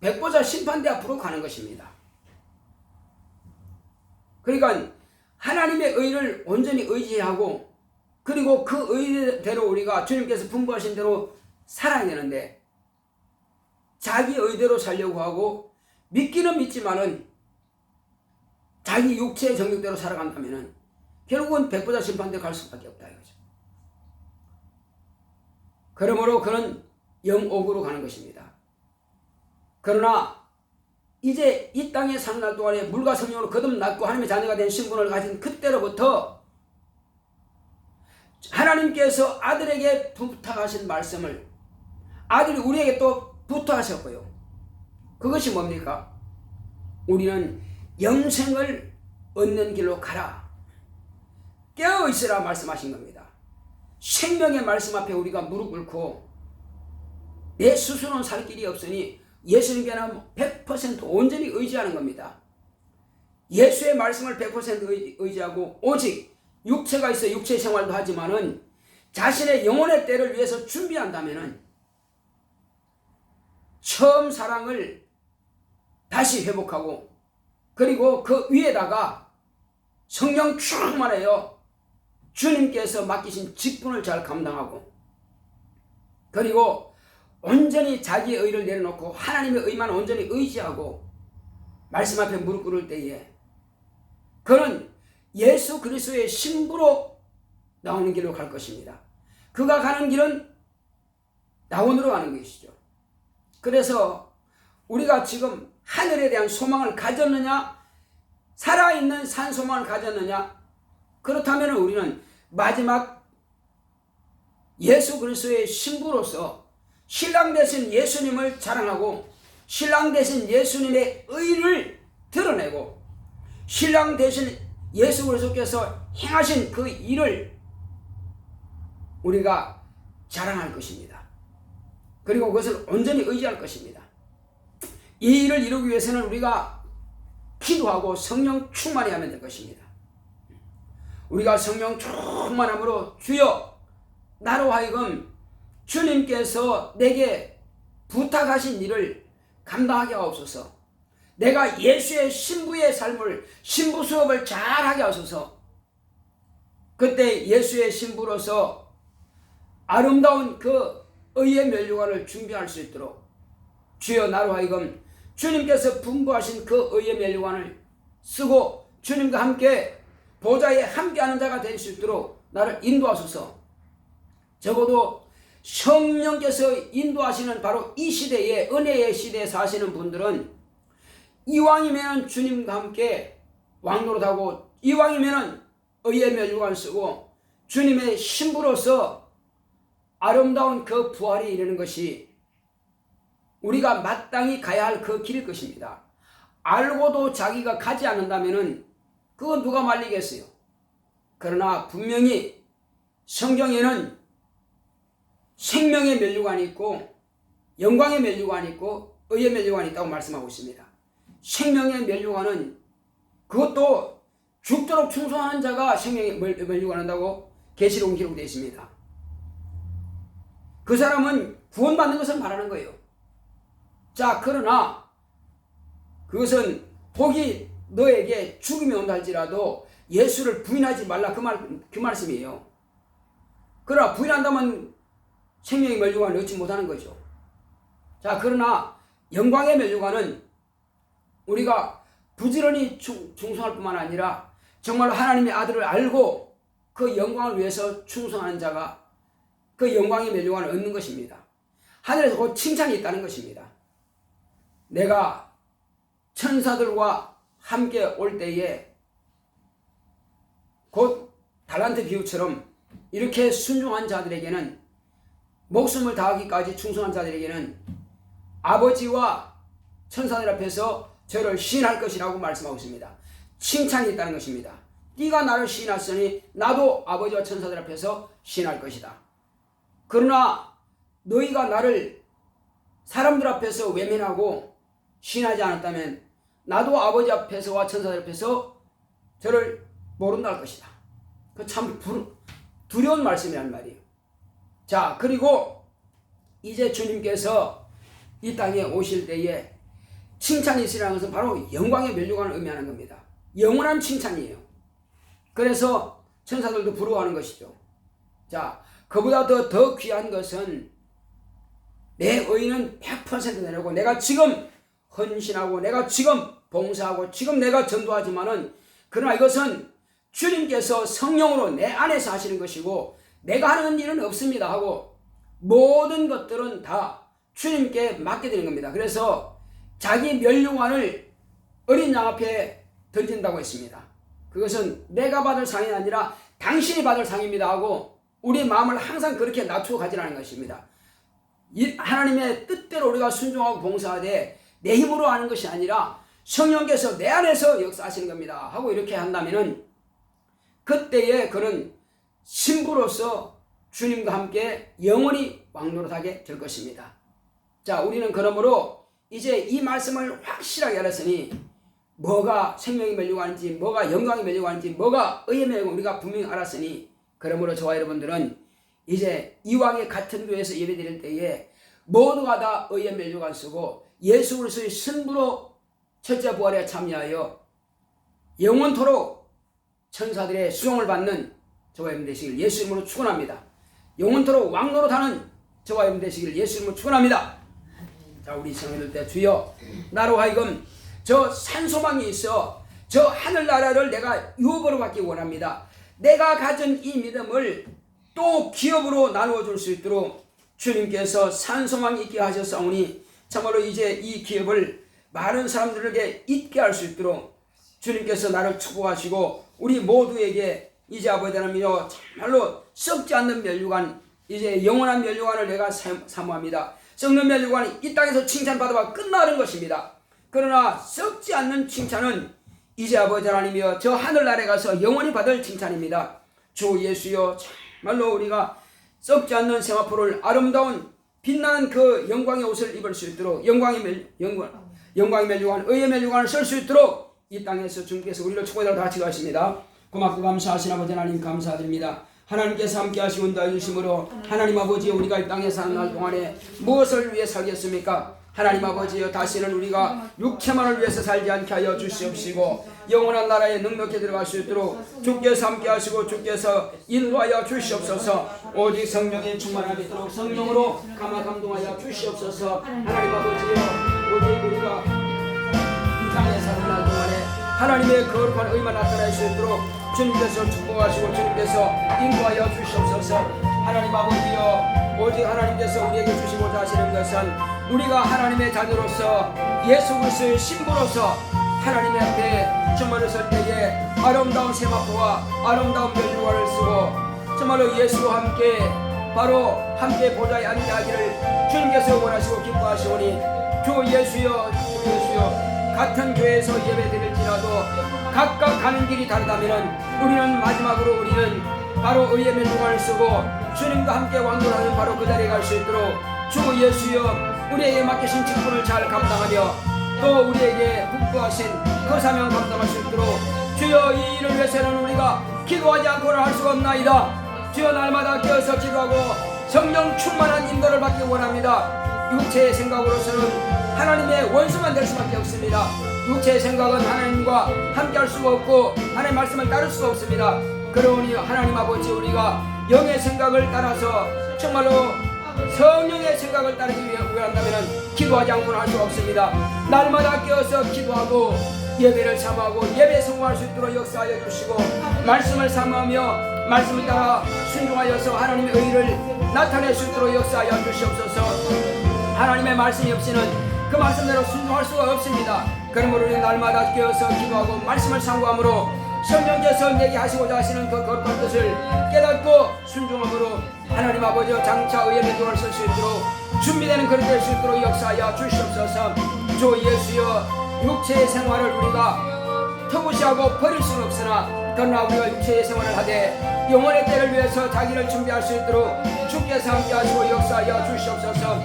A: 백보자 심판대 앞으로 가는 것입니다. 그러니까 하나님의 의를 온전히 의지하고 그리고 그 의대로 우리가 주님께서 분부하신 대로 살아야 되는데 자기 의대로 살려고 하고 믿기는 믿지만은 자기 육체의 정욕대로 살아간다면은 결국은 백보자 심판대 갈 수밖에 없다 이거죠. 그러므로 그는 영옥으로 가는 것입니다. 그러나 이제 이 땅에 사는 날 동안에 물과 성령으로 거듭났고 하나님의 자녀가 된 신분을 가진 그때로부터 하나님께서 아들에게 부탁하신 말씀을 아들이 우리에게 또 부탁하셨고요. 그것이 뭡니까? 우리는 영생을 얻는 길로 가라. 깨어있으라 말씀하신 겁니다. 생명의 말씀 앞에 우리가 무릎 꿇고 내 스스로는 살 길이 없으니 예수님께는 100% 온전히 의지하는 겁니다. 예수의 말씀을 100% 의지하고 오직 육체가 있어 육체 생활도 하지만은 자신의 영혼의 때를 위해서 준비한다면은 처음 사랑을 다시 회복하고 그리고 그 위에다가 성령 충만하여 주님께서 맡기신 직분을 잘 감당하고 그리고 온전히 자기의 의를 내려놓고 하나님의 의만 온전히 의지하고 말씀 앞에 무릎 꿇을 때에 그는 예수 그리스도의 신부로 나오는 길로 갈 것입니다. 그가 가는 길은 낙원으로 가는 것이죠. 그래서 우리가 지금 하늘에 대한 소망을 가졌느냐 살아있는 산 소망을 가졌느냐 그렇다면 우리는 마지막 예수 그리스도의 신부로서 신랑 되신 예수님을 자랑하고 신랑 되신 예수님의 의를 드러내고 신랑 되신 예수 그리스도께서 행하신 그 일을 우리가 자랑할 것입니다. 그리고 그것을 온전히 의지할 것입니다. 이 일을 이루기 위해서는 우리가 기도하고 성령 충만해야 하면 될 것입니다. 우리가 성령 충만함으로 주여 나로 하여금 주님께서 내게 부탁하신 일을 감당하게 하옵소서. 내가 예수의 신부의 삶을 신부 수업을 잘하게 하소서. 그때 예수의 신부로서 아름다운 그 의의 면류관을 준비할 수 있도록 주여 나로 하여금 주님께서 분부하신 그 의의 면류관을 쓰고 주님과 함께 보좌에 함께하는 자가 될 수 있도록 나를 인도하소서. 적어도 성령께서 인도하시는 바로 이 시대에 은혜의 시대에 사시는 분들은 이왕이면 주님과 함께 왕노릇하고 이왕이면 의의 면류관 쓰고 주님의 신부로서 아름다운 그 부활에 이르는 것이 우리가 마땅히 가야 할 그 길일 것입니다. 알고도 자기가 가지 않는다면 그건 누가 말리겠어요. 그러나 분명히 성경에는 생명의 면류관이 있고 영광의 면류관이 있고 의의 면류관이 있다고 말씀하고 있습니다. 생명의 면류관은 그것도 죽도록 충성하는 자가 생명의 면류관 한다고 계시록에 기록되어 있습니다. 그 사람은 구원받는 것을 말하는 거예요. 자, 그러나 그것은 혹이 너에게 죽음이 온다 할지라도 예수를 부인하지 말라 그 말씀이에요. 그러나 부인한다면 생명의 면류관을 얻지 못하는 거죠. 자, 그러나 영광의 면류관은 우리가 부지런히 충성할 뿐만 아니라 정말 하나님의 아들을 알고 그 영광을 위해서 충성하는 자가 그 영광의 면류관을 얻는 것입니다. 하늘에서 곧 칭찬이 있다는 것입니다. 내가 천사들과 함께 올 때에 곧 달란트 비유처럼 이렇게 순종한 자들에게는 목숨을 다하기까지 충성한 자들에게는 아버지와 천사들 앞에서 저를 시인할 것이라고 말씀하고 있습니다. 칭찬이 있다는 것입니다. 네가 나를 시인하였으니 나도 아버지와 천사들 앞에서 시인할 것이다. 그러나 너희가 나를 사람들 앞에서 외면하고 시인하지 않았다면 나도 아버지 앞에서와 천사들 앞에서 저를 모른다 할 것이다. 그 참 두려운 말씀이란 말이에요. 자, 그리고 이제 주님께서 이 땅에 오실 때에 칭찬이 있으라는 것은 바로 영광의 면류관을 의미하는 겁니다. 영원한 칭찬이에요. 그래서 천사들도 부러워하는 것이죠. 자, 그보다 더 귀한 것은 내 의는 100% 내려고 내가 지금 헌신하고 내가 지금 봉사하고 지금 내가 전도하지만은 그러나 이것은 주님께서 성령으로 내 안에서 하시는 것이고 내가 하는 일은 없습니다 하고 모든 것들은 다 주님께 맡게 되는 겁니다. 그래서 자기 면류관을 어린 양 앞에 던진다고 했습니다. 그것은 내가 받을 상이 아니라 당신이 받을 상입니다 하고 우리 마음을 항상 그렇게 낮추어 가지라는 것입니다. 하나님의 뜻대로 우리가 순종하고 봉사하되 내 힘으로 하는 것이 아니라 성령께서 내 안에서 역사하시는 겁니다 하고 이렇게 한다면은 그때에 그는 신부로서 주님과 함께 영원히 왕노릇하게 될 것입니다. 자, 우리는 그러므로 이제 이 말씀을 확실하게 알았으니 뭐가 생명이 면류관인지 뭐가 영광이 면류관인지 뭐가 의의 면류관 우리가 분명히 알았으니 그러므로 저와 여러분들은 이제 이왕의 같은 교회에서 예배드릴 때에 모두가 다 의의 면류관 쓰고 예수 그리스도의 신부로 첫째 부활에 참여하여 영원토록 천사들의 수용을 받는 저와 여러분 되시길 예수 이름으로 축원합니다. 영원토록 왕노릇하는 저와 여러분 되시길 예수 이름으로 축원합니다. 자, 우리 성도들 때 주여 나로 하여금 저 산소망이 있어 저 하늘나라를 내가 유업으로 받기 원합니다. 내가 가진 이 믿음을 또 기업으로 나누어 줄 수 있도록 주님께서 산소망이 있게 하셨사오니 참으로 이제 이 기업을 많은 사람들에게 있게 할 수 있도록 주님께서 나를 축복하시고 우리 모두에게 이제 아버지 하나님이여 참말로 썩지 않는 면류관 이제 영원한 면류관을 내가 사모합니다. 썩는 멸류관이 이 땅에서 칭찬받아봐 끝나는 것입니다. 그러나 썩지 않는 칭찬은 이제 아버지 하나님이여 저 하늘나라에 가서 영원히 받을 칭찬입니다. 주 예수여 정말로 우리가 썩지 않는 세마포를 아름다운 빛나는 그 영광의 옷을 입을 수 있도록 영광의 멸류관 의의 멸류관을 쓸 수 있도록 이 땅에서 주님께서 우리를 축복해달라고 다 같이 가십니다. 고맙고 감사하신 아버지 하나님 감사드립니다. 하나님께서 함께 하시고 인도해 주심으로 하나님 아버지 우리가 이 땅에 사는 날 동안에 무엇을 위해 살겠습니까? 하나님 아버지여 다시는 우리가 육체만을 위해서 살지 않게 하여 주시옵시고 영원한 나라에 넉넉히 들어갈 수 있도록 주께서 함께 하시고 주께서 인도하여 주시옵소서. 오직 성령의 충만함이 있도록 성령으로 감동하여 주시옵소서. 하나님 아버지여 오직 우리가 이 땅에 사는 날 동안에 하나님의 거룩한 의만 나타날 수 있도록 주님께서 축복하시고 주님께서 인도하여 주시옵소서. 하나님 아버지여 오직 하나님께서 우리에게 주시고자 하시는 것은 우리가 하나님의 자녀로서 예수 그리스도의 신부로서 하나님의 앞에 정말로 설 때에 아름다운 세마포와 아름다운 멸류관을 쓰고 정말로 예수와 함께 바로 함께 보좌에 앉아하기를 주님께서 원하시고 기뻐하시오니 주 예수여 주 예수여 같은 교회에서 예배드릴지라도 각각 가는 길이 다르다면 우리는 마지막으로 우리는 바로 의의 멸류관을 쓰고 주님과 함께 왕도하는 바로 그 자리에 갈 수 있도록 주 예수여 우리에게 맡기신 직분을 잘 감당하며 또 우리에게 북부하신 그 사명 감당할 수 있도록 주여 이 일을 위해서는 우리가 기도하지 않고는 할 수가 없나이다. 주여 날마다 깨어서 기도하고 성령 충만한 인도를 받기 원합니다. 육체의 생각으로서는 하나님의 원수만 될 수밖에 없습니다. 육체의 생각은 하나님과 함께 할 수가 없고 하나님의 말씀을 따를 수가 없습니다. 그러니 하나님 아버지 우리가 영의 생각을 따라서 정말로 성령의 생각을 따르기 위해 한다면 기도하지 않고는 할 수 없습니다. 날마다 깨어서 기도하고 예배를 사모하고 예배 성공할 수 있도록 역사하여 주시고 말씀을 사모하며 말씀을 따라 순종하여서 하나님의 의를 나타낼 수 있도록 역사하여 주시옵소서. 하나님의 말씀이 없이는 그 말씀대로 순종할 수가 없습니다. 그러므로 우리 날마다 깨어서 기도하고 말씀을 상고함으로 성령께서 내게 하시고자 하시는 그 거룩한 뜻을 깨닫고 순종함으로 하나님 아버지 장차 의의 멸류관을 쓸 수 있도록 준비되는 그릇 될 수 있도록 역사하여 주시옵소서. 주 예수여 육체의 생활을 우리가 터무시하고 버릴 수는 없으나 그러나 우리가 육체의 생활을 하되 영원의 때를 위해서 자기를 준비할 수 있도록 주께서 함께 하시고 역사하여 주시옵소서.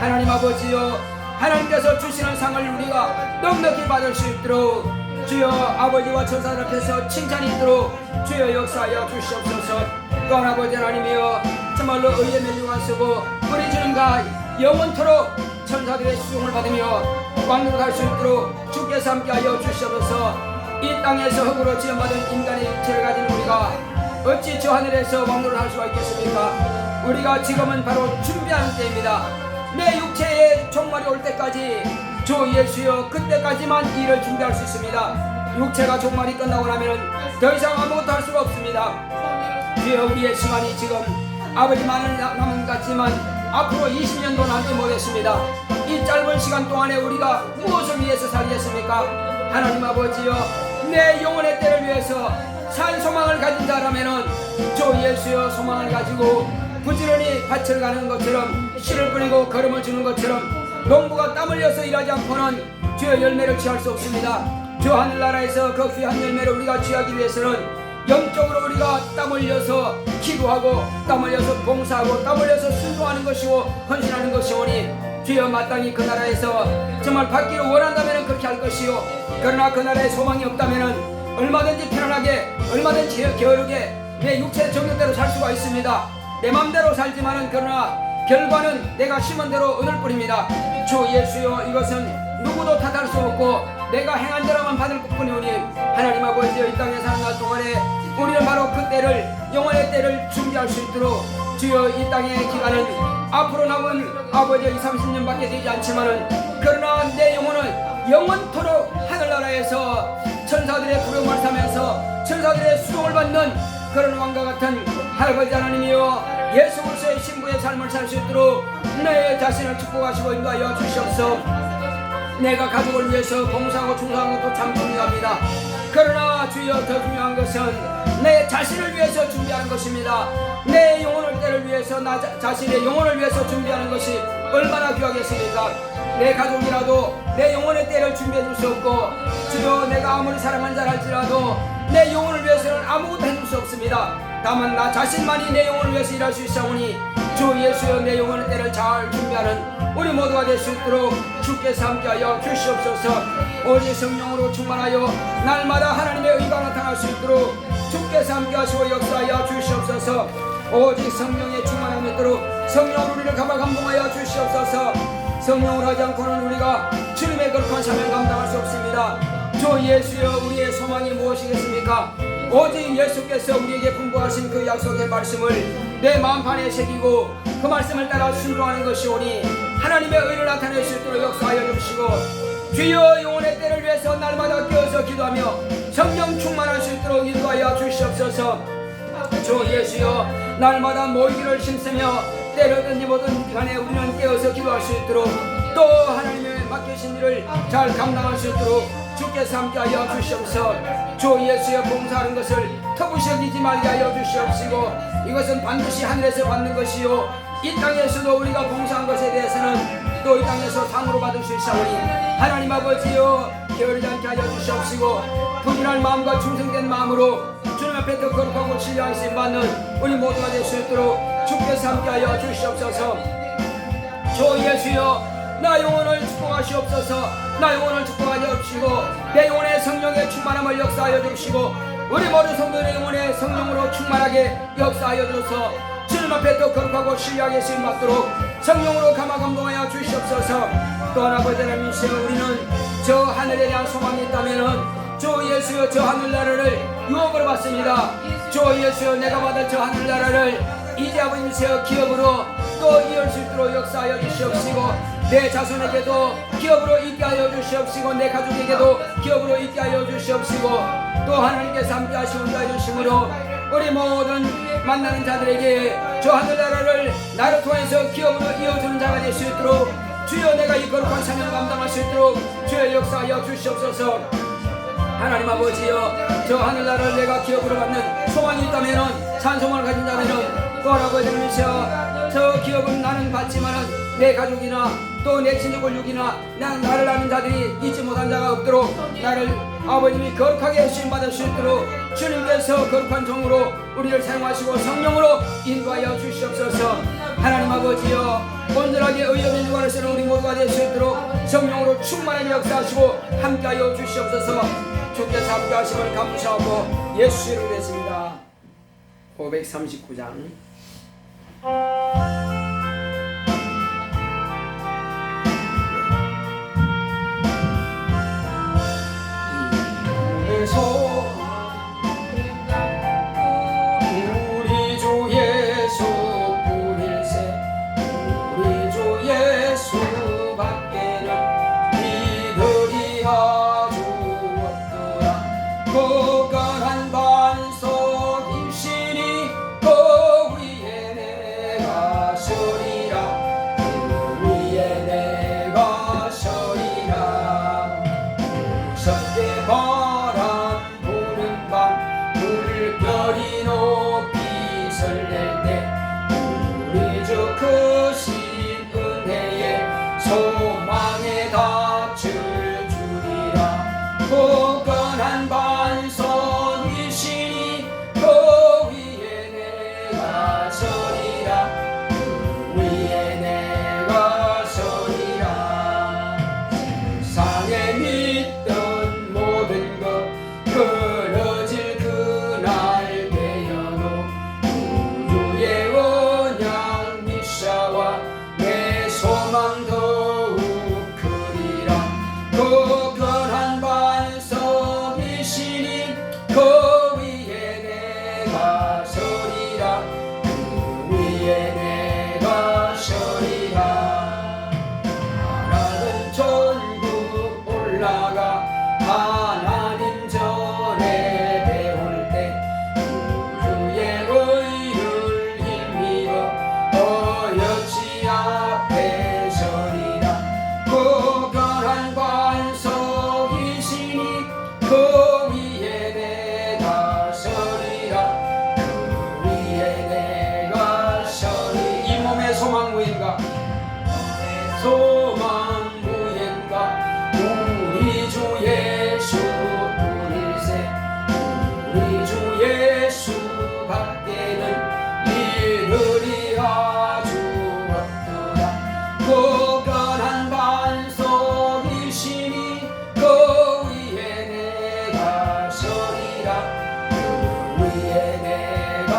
A: 하나님 아버지여 하나님께서 주시는 상을 우리가 넉넉히 받을 수 있도록 주여 아버지와 천사들 앞에서 칭찬이 있도록 주여 역사하여 주시옵소서. 또한 아버지 하나님이여 정말로 의의 멸류관 쓰고 우리 주님과 영원토록 천사들의 수종을 받으며 왕으로 갈 수 있도록 주께서 함께하여 주시옵소서. 이 땅에서 흙으로 지음받은 인간의 육체를 가진 우리가 어찌 저 하늘에서 왕으로 할 수가 있겠습니까? 우리가 지금은 바로 준비하는 때입니다. 내 육체의 종말이 올 때까지 주 예수여 그때까지만 일을 준비할 수 있습니다. 육체가 종말이 끝나고 나면 더 이상 아무것도 할 수가 없습니다. 주여 우리의 시간이 지금 아버지 많은 남은 것 같지만 앞으로 20년도 남지 못했습니다. 이 짧은 시간 동안에 우리가 무엇을 위해서 살겠습니까? 하나님 아버지여 내 영혼의 때를 위해서 산 소망을 가진 자라면은 주 예수여 소망을 가지고 부지런히 밭을 가는 것처럼 씨를 뿌리고 걸음을 주는 것처럼 농부가 땀 흘려서 일하지 않고는 주의 열매를 취할 수 없습니다. 주 하늘나라에서 그 귀한 열매를 우리가 취하기 위해서는 영적으로 우리가 땀 흘려서 기도하고 땀 흘려서 봉사하고 땀 흘려서 순종하는 것이고 헌신하는 것이오니 주여 마땅히 그 나라에서 정말 받기를 원한다면 그렇게 할 것이요 그러나 그 나라에 소망이 없다면 얼마든지 편안하게 얼마든지 게으르게 내 육체의 정욕대로 살 수가 있습니다. 내 맘대로 살지만은 그러나 결과는 내가 심은 대로 얻을 뿐입니다. 주 예수여 이것은 누구도 탓할 수 없고 내가 행한 대로만 받을 뿐이오니 하나님 아버지여 이 땅에 사는 날 동안에 우리는 바로 그 때를 영원의 때를 준비할 수 있도록 주여 이 땅의 기간은 앞으로 남은 아버지여 20-30년밖에 되지 않지만은 그러나 내 영혼은 영원토록 하늘나라에서 천사들의 부름을 타면서 천사들의 수종을 받는 그런 왕과 같은 할아버지 하나님이여 예수 그리스도의 신부의 삶을 살 수 있도록 내 자신을 축복하시고 인도하여 주시옵소서. 내가 가족을 위해서 봉사하고 충성하는 것도 참 중요합니다. 그러나 주여 더 중요한 것은 내 자신을 위해서 준비하는 것입니다. 내 영혼을 때를 위해서 나 자신의 영혼을 위해서 준비하는 것이 얼마나 귀하겠습니까? 내 가족이라도 내 영혼의 때를 준비해 줄 수 없고, 주여 내가 아무리 사랑한 자라 할지라도 내 영혼을 위해서는 아무것도 해줄 수 없습니다. 다만 나 자신만이 내 영혼을 위해서 일할 수 있사오니 주 예수여 내 영혼의 때를 잘 준비하는 우리 모두가 될 수 있도록 주께서 함께하여 주시옵소서. 오직 성령으로 충만하여 날마다 하나님의 의가 나타날 수 있도록 주께서 함께하시고 역사하여 주시옵소서. 오직 성령의 충만함이 있도록 성령으로 우리를 감동하여 주시옵소서. 성령을 하지 않고는 우리가 주님의 거룩한 사명 감당할 수 없습니다. 주 예수여 우리의 소망이 무엇이겠습니까? 오직 예수께서 우리에게 분부하신 그 약속의 말씀을 내 마음판에 새기고 그 말씀을 따라 순종하는 것이오니 하나님의 의를 나타낼 수 있도록 역사하여 주시고, 주여 영혼의 때를 위해서 날마다 깨어서 기도하며 성령 충만할 수 있도록 인도하여 주시옵소서. 주 예수여 날마다 모이기를 힘쓰며 때로든지 뭐든 간에 우리는 깨어서 기도할 수 있도록, 또 하나님의 맡기신 일을 잘 감당할 수 있도록 주께서 함께하여 주시옵소서. 주 예수여 봉사하는 것을 터부시 여기지 말게 하여 주시옵시고, 이것은 반드시 하늘에서 받는 것이요 이 땅에서도 우리가 봉사한 것에 대해서는 또 이 땅에서 상으로 받을 수 있사오니 하나님 아버지여 게으르지 않게 하여 주시옵시고, 부진한 마음과 충성된 마음으로 주님 앞에 더 거룩하고 신령한 쓰임 받는 우리 모두가 될 수 있도록 주께서 함께하여 주시옵소서. 주 예수여 나 영혼을 축복하시옵소서. 나 영혼을 축복하여 주시고 내 영혼의 성령의 충만함을 역사하여 주시고 우리 모든 성도의 영혼의 성령으로 충만하게 역사하여 주소서. 주님 앞에 더 거룩하고 신령하게 쓰임 받도록 성령으로 감동하여 주시옵소서. 또한 아버지 하나님 우리는 저 하늘에 대한 소망이 있다면은 주 예수여 저 하늘나라를 유업으로 받습니다. 주 예수여 내가 받은 저 하늘나라를 이제 아버님이세요 기업으로 또 이을 수 있도록 역사하여 주시옵시고, 내 자손에게도 기업으로 있게 하여 주시옵시고, 내 가족에게도 기업으로 있게 하여 주시옵시고, 또 하나님께서 함께 하시고 하여 주심으로 우리 모든 만나는 자들에게 저 하늘나라를 나를 통해서 기업으로 이어주는 자가 될 수 있도록 주여 내가 이 거룩한 사명을 감당할 수 있도록 주여 역사하여 주시옵소서. 하나님 아버지여 저 하늘나라를 내가 기업으로 받는 소망이 있다면, 찬송을 가진 자들은 또 아버지 하나님이시여 저 기업은 나는 받지만은 내 가족이나 또 내 친족을 육이나 나를 아는 자들이 잊지 못한 자가 없도록 나를 아버님이 거룩하게 쓰임받을 수 있도록 주님께서 거룩한 종으로 우리를 사용하시고 성령으로 인도하여 주시옵소서. 하나님 아버지여 온전하게 의의 민족을 쓰는 우리 모두가 될 수 있도록 성령으로 충만하게 역사하시고 함께하여 주시옵소서. 주께서 함께하심을 감사하고 예수 이름으로 했습니다. 539장 우리 주 예수 뿐일세, 우리 주 예수 밖에는 이들이 아주 없더라. 거룩한 반석 임신이 그 위에 내가 서리라, 그 위에 내가 서리라. 무섭게 바람 소망 무행가 우리 주 예수 뿐일세. 우리 주 예수 밖에는 이르리 아주 없더라. 고건한 반석이시니 그 위에 내가 서리라. 그 위에 내가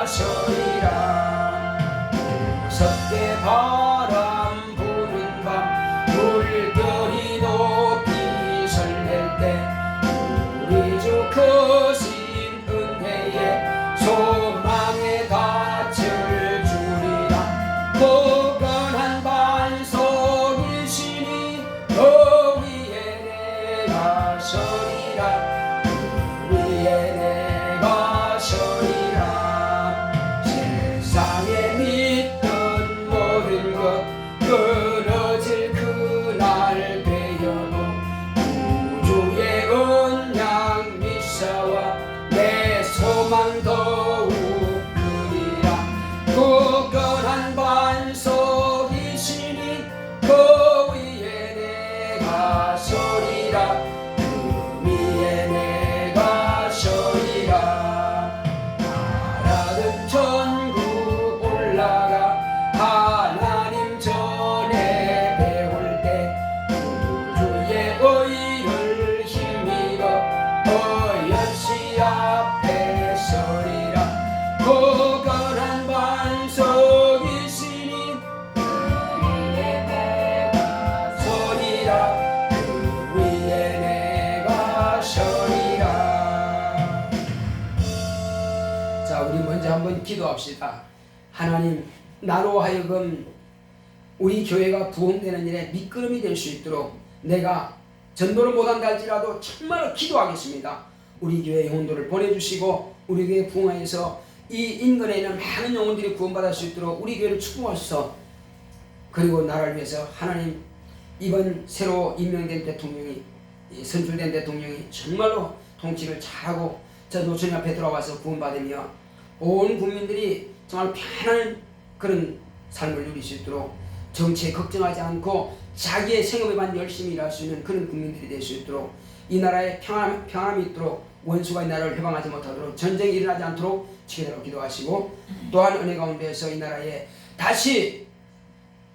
A: 서리라. 무섭게 바람 부는 밤 물결이 높이 설렐 때 우리 주 크신 은혜에 소망에 닻을 주리라. 고건한 반석이시니 그 위에 내가 서리라. 그 위에 내가 서리라. 세상에 믿던 모든 것 끊어질 그날 되어도 우주의 언약 미사와 내 소망 더욱 크리라. 굳건한 반석이시니 그 위에 내가 서리라. 그 위에 내가 서리라. 나라는 천국 올라가 하나님 전에 배울 때 우주의 의를 힘입어 어여시 앞에 서리라. 고건한 반석이시니 그 위에 내가 서리라. 그 위에 내가 서리라. 자, 우리 먼저 한번 기도합시다. 하나님, 나로 하여금 우리 교회가 부흥되는 일에 미끄럼이 될 수 있도록 내가 전도를 못한다 할지라도 정말로 기도하겠습니다. 우리 교회 영혼들을 보내주시고 우리 교회 부흥하여서 이 인근에 있는 많은 영혼들이 구원받을 수 있도록 우리 교회를 축복하소서. 그리고 나라를 위해서 하나님, 이번 새로 임명된 대통령이, 선출된 대통령이 정말로 통치를 잘하고 저 노천 앞에 들어와서 구원받으며 온 국민들이 정말 편안한 그런 삶을 누릴 수 있도록 정치에 걱정하지 않고 자기의 생업에만 열심히 일할 수 있는 그런 국민들이 될 수 있도록 이 나라에 평안함이 있도록 원수가 이 나라를 해방하지 못하도록 전쟁이 일어나지 않도록 지켜달라고 기도하시고 또한 은혜 가운데에서 이 나라에 다시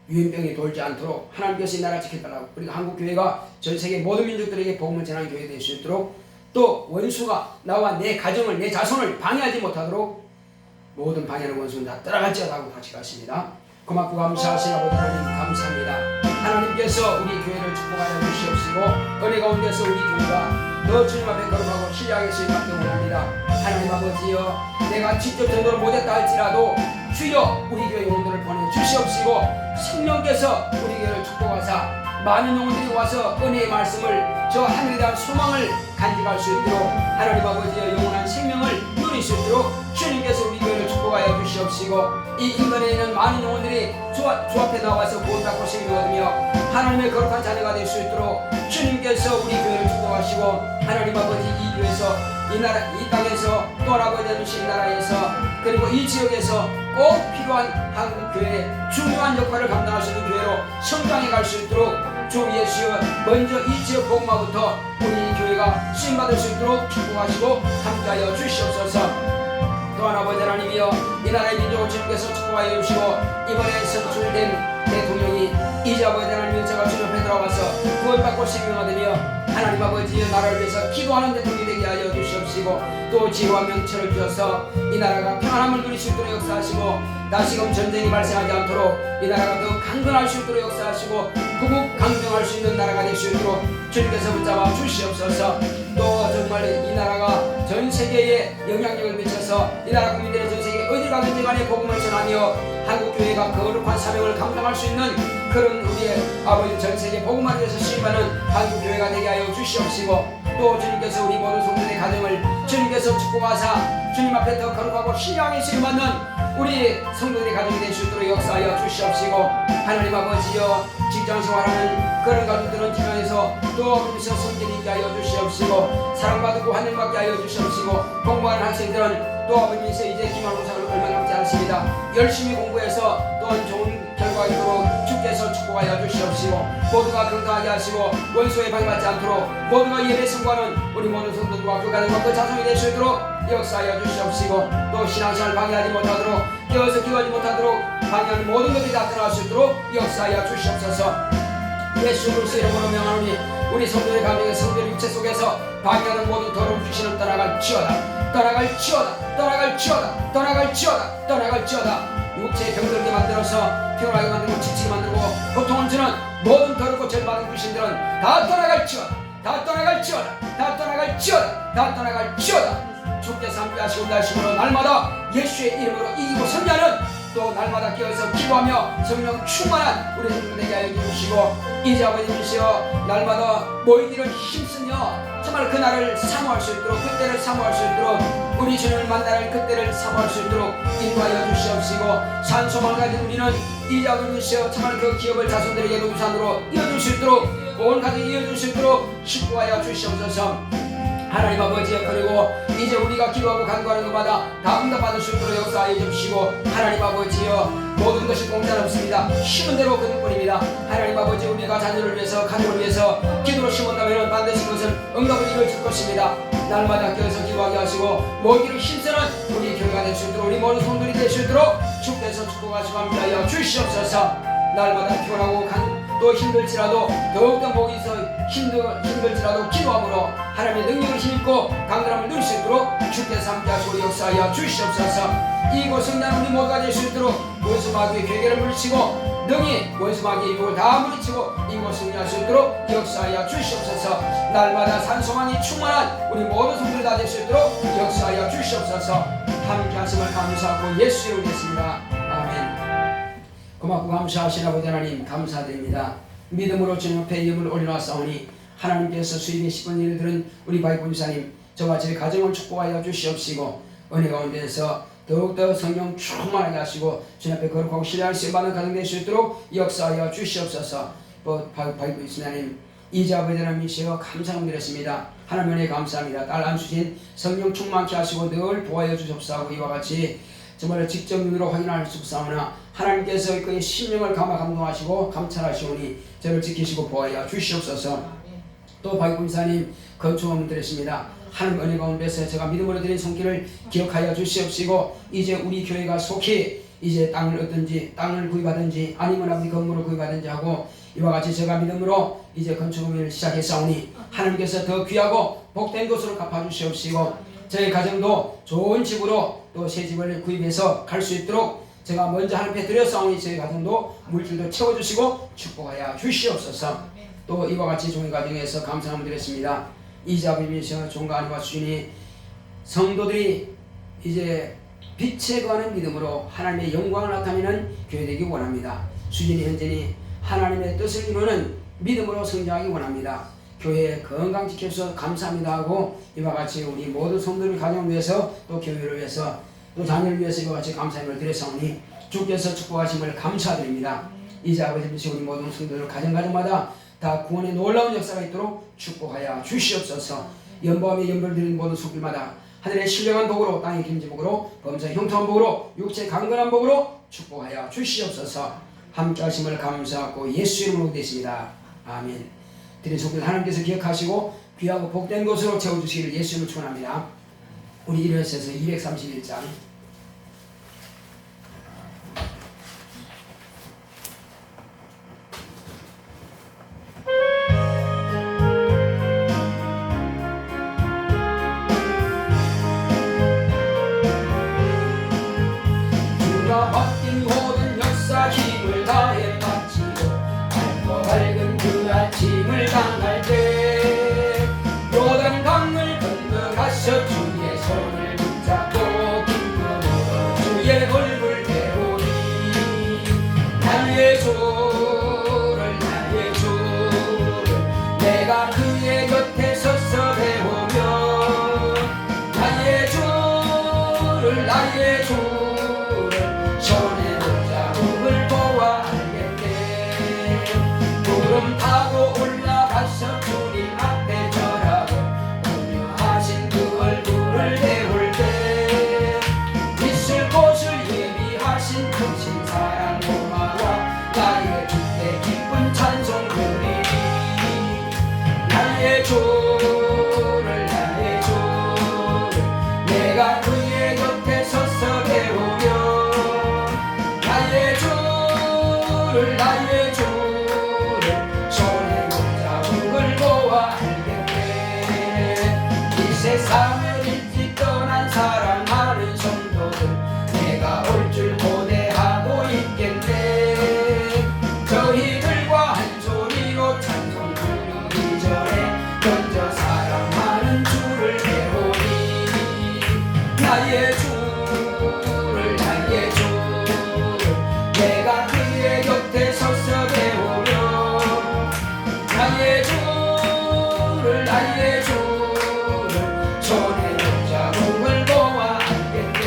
A: 유행병이 돌지 않도록 하나님께서 이 나라를 지켜달라고 그리고 한국교회가 전세계 모든 민족들에게 복음을 전하는 교회 될 수 있도록 또 원수가 나와 내 가정을 내 자손을 방해하지 못하도록 모든 방해하는 원수는 다 떠나갈지어다 하고 같이 가십니다. 고맙고 감사하신 아버지 하나님 감사합니다. 하나님께서 우리 교회를 축복하여 주시옵시고 은혜 가운데서 우리 교회가 더 주님 앞에 거룩하고 신뢰하게 수 있게 원합니다. 하나님 아버지여, 내가 직접 전도를 못했다 할지라도 주여 우리 교회 영혼들을 보내주시옵시고 성령께서 우리 교회를 축복하사 많은 영혼들이 와서 은혜의 말씀을 저 하늘에 대한 소망을 간직할 수 있도록 하나님 아버지의 영원한 생명을 누릴 수 있도록 주님께서 우리 교회를 축복하여 주시옵시고 이 인간에 있는 많은 영혼들이 주 앞에 나와서 구원받고 생명 얻으며 하나님의 거룩한 자녀가 될 수 있도록 주님께서 우리 교회를 축복하시고 하나님 아버지 이 교회에서 이 나라 이 땅에서 떠나고자 하는 이 나라에서 그리고 이 지역에서 꼭 필요한 한국교회의 중요한 역할을 감당할 수 있는 교회로 성장해 갈 수 있도록 주 예수여 먼저 이 지역 복음화부터 우리 교회가 쓰임받을 수 있도록 축복하시고 함께하여 주시옵소서. 또한 아버지 하나님이여 이 나라의 민족을 주님께서 축복하여 주시고 이번에 선출된 대통령이 이제 아버지 하나님의 제가 주님 앞에 들어와서 구원받고 생명 얻으며 하나님 아버지의 나라를 위해서 기도하는 대통령이 되게 하여 주시옵시고 또 지혜와 명철을 주셔서 이 나라가 평안함을 누릴 수 있도록 역사하시고 다시금 전쟁이 발생하지 않도록 이 나라가 더 강건할 수 있도록 역사하시고 구국 강병할 수 있는 나라가 될 수 있도록 주님께서 붙잡아 주시옵소서. 또 정말 이 나라가 전 세계에 영향력을 미쳐서 이 나라 국민들의 전 세계 어디 가든지 간에 복음을 전하며 한국교회가 거룩한 사명을 감당할 수 있는 그런 우리의 아버지 전 세계 복음을 위해서 쓰임받는 한국교회가 되게 하여 주시옵시고 또 주님께서 우리 모든 성도들의 가정을 주님께서 축복하사 주님 앞에 더 거룩하고 신령하게 쓰임받는 우리 성도들의 가정이 될 수 있도록 역사하여 주시옵시고 하나님 아버지여 직장생활하는 그런 가족들은 집안에서 또 아버지서 성질이 있게 하여 주시옵시고 사랑받고 환영받게 하여 주시옵시고 공부하는 학생들은 또 아버지서 이제 기말고사를 얼마 남지 않습니다. 열심히 공부해서 또한 좋은 결과 결과 있도록 주께서 축복하여 주시옵시고 모두가 건강하게 하시고 원수에 방해받지 않도록 모두가 예배 승과는 우리 모든 성도들과 그 가정과 그 자손이 될 수 있도록 역사하여 주시옵시고 또 신앙생활 방해하지 못하도록 깨어서 기도하지 못하도록 방해하는 모든 것들이 다 떠날 수 있도록 역사하여 주시옵소서. 예수 그리스도의 이름으로 명하노니 우리 성도의 가정의 성도의 육체 속에서 방해하는 모든 더러운 귀신을 떠나갈지어다. 떠나갈지어다. 떠나갈지어다. 떠나갈지어다. 떠나갈지어다. 육체의 병들게 만들어서 피곤하게 만들고 지치게 만들고 고통을 주는 모든 더럽고 죄받은 귀신들은 다 떠나갈지어다. 다 떠나갈지어다. 다 떠나갈지어다. 다 떠나갈지어다. 주께서 함께하시고 날심으로 날마다 예수의 이름으로 이기고 승리하는 또 날마다 깨어서 기도하며 성령 충만한 우리 성도 되게 하여 주시고 이제 아버지이시여 날마다 모이기를 힘쓰며 정말 그날을 사모할 수 있도록 그때를 사모할 수 있도록 우리 주님을 만날 그때를 사모할 수 있도록 인도하여 주시옵시고 산소망을 가진 우리는 이제 아버지이시여 정말 그 기업을 자손들에게도 우산으로 이어줄 수 있도록 온 가정이 이어줄 수 있도록 축복하여 주시옵소서. 하나님 아버지여 그리고 이제 우리가 기도하고 간구하는 것마다 다 응답받을 수 있도록 역사하여 주시고 하나님 아버지여 모든 것이 공짜는 없습니다. 심은 대로 거둘 뿐입니다. 하나님 아버지 우리가 자녀를 위해서 가족을 위해서 기도로 심었다면 반드시 그것은 응답을 이루어질 것입니다. 날마다 깨어서 기도하게 하시고 모이기를 힘쓰는 우리 교회가 될 수 있도록 우리 모든 성도들이 될 수 있도록 주께서 축복하시고 함께하여 주시옵소서. 날마다 피곤하고 또 힘들지라도 더욱더 목이 있어 힘들지라도 기도함으로 하나님의 능력을 힘입고 강건함을 누릴 수 있도록 주께서 함께하시고 역사하여 주시옵소서. 이곳 성장 우리 모두가 될 수 있도록 원수 마귀의 괴계를 물리치고 능히 원수 마귀의 유혹을 다 물리치고 이곳 승리할 수 있도록 역사하여 주시옵소서. 날마다 산소망이 충만한 우리 모든 성도들이 다 될 수 있도록 역사하여 주시옵소서. 함께하심을 감사하고 예수 이름으로 겠습니다. 아멘. 고맙고 감사하신 아버지 하나님 감사드립니다. 믿음으로 주님 앞에 이름을 올려놨사오니 하나님께서 수입의 10분 일을 들은 우리 바이분사님 저와 제 가정을 축복하여 주시옵시고 은혜 가운데서 더욱더 성령 충만하게 하시고 주님 앞에 거룩하고 신뢰할 수 있는 가정 될 수 있도록 역사하여 주시옵소서. 바이분사님 이제 아버지 하나님이시여 감사드렸습니다. 하나님 은혜 감사합니다. 딸 안수진 성령 충만케 하시고 늘 보호하여 주옵소서. 이와 같이 정말 직접 눈으로 확인할 수 없사오나 하나님께서 그의 심령을 감동하시고 감찰하시오니 저를 지키시고 보호하여 주시옵소서. 또 바이분사님 건축원 드렸습니다. 하나님 은혜 가운데서 제가 믿음으로 드린 손길을 기억하여 주시옵시고 이제 우리 교회가 속히 이제 땅을 얻든지 땅을 구입하든지 아니면 아버지 건물을 구입하든지 하고 이와 같이 제가 믿음으로 이제 건축을 시작했사오니 하나님께서 더 귀하고 복된 것으로 갚아주시옵시고 저희 가정도 좋은 집으로 또 새 집을 구입해서 갈 수 있도록 제가 먼저 하나님께 드렸사오니 저희 가정도 물질도 채워주시고 축복하여 주시옵소서. 또 이와 같이 종의 가정에서 감사함을 드렸습니다. 이제 아버지께서 종과 아니와 주인이 성도들이 이제 빛에 거하는 믿음으로 하나님의 영광을 나타내는 교회 되기 원합니다. 수진이 현재니 하나님의 뜻을 이루는 믿음으로 성장하기 원합니다. 교회 건강 지켜주셔서 감사합니다 하고 이와 같이 우리 모든 성도를 가정을 위해서 또 교회를 위해서 또 자녀를 위해서 이와 같이 감사함을 드렸사오니 주께서 축복하심을 감사드립니다. 이제 아버지 우리 모든 성도들 가정마다 다 구원의 놀라운 역사가 있도록 축복하여 주시옵소서. 연보함에 연별드리는 모든 손길마다 하늘의 신령한 복으로 땅의 김지복으로 범사의 형통한 복으로 육체의 강건한 복으로 축복하여 주시옵소서. 함께하심을 감사하고 예수 이름으로 되십니다. 아멘. 드린 손길 하나님께서 기억하시고 귀하고 복된 것으로 채워주시기를 예수 이름으로 축원합니다. 우리 일요일에서 231장 주가 맡긴 모든 역사 힘을 다해 바치고 밝고 밝은 그 아침을 당할 때 요단 강을 건너가셔 주의 손을 붙잡고 기쁨으로 주의 얼굴 배우니 나의 주를 내가 그의 곁에 서서 배우며 나의 주를 손에 붙잡음을 보아 알겠네. 구름 타고 올라가서 주님 앞에 절하고 공유하신 그 얼굴을 배울 때 있을 곳을 예비하신 크신 사랑 고마와 나의 주를 나의 주를 내가 그의 곁에 서서 배우며 나의 주를 나의 주를 손에 붙잡음을 보아 알겠네.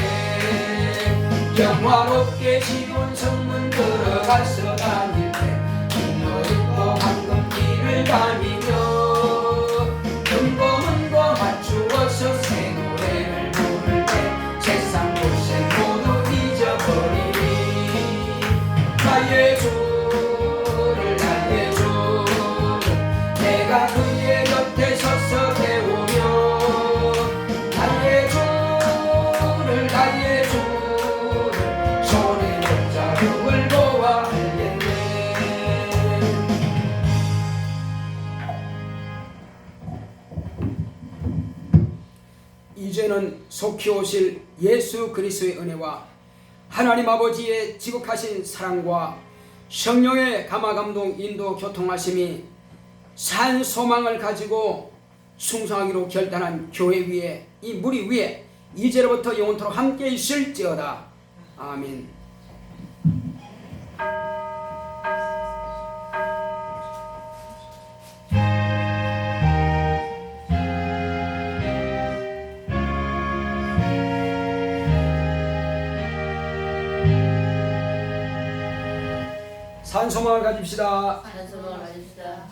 A: 영화롭게 지은 성문 들어가서 다닐 때 흰옷 입고 황금길을 다니며 금고문고 맞추어서 새 노래를 부를 때 세상 고생 모두 잊어버리니 나의 주를 나의 주를 내가 그의 곁에 서서 배우며 나의 주를 나의 주를 손에 붙잡음을 보아 알겠네. 이제는 속히 오실 예수 그리스도의 은혜와 하나님 아버지의 지극하신 사랑과 성령의 감화감동 인도 교통하심이 산 소망을 가지고 충성하기로 결단한 교회 위에 이 무리 위에 이제로부터 영원토록 함께 있을지어다. 아멘. 산 소망을 가집시다.
B: 산 소망을 가집시다.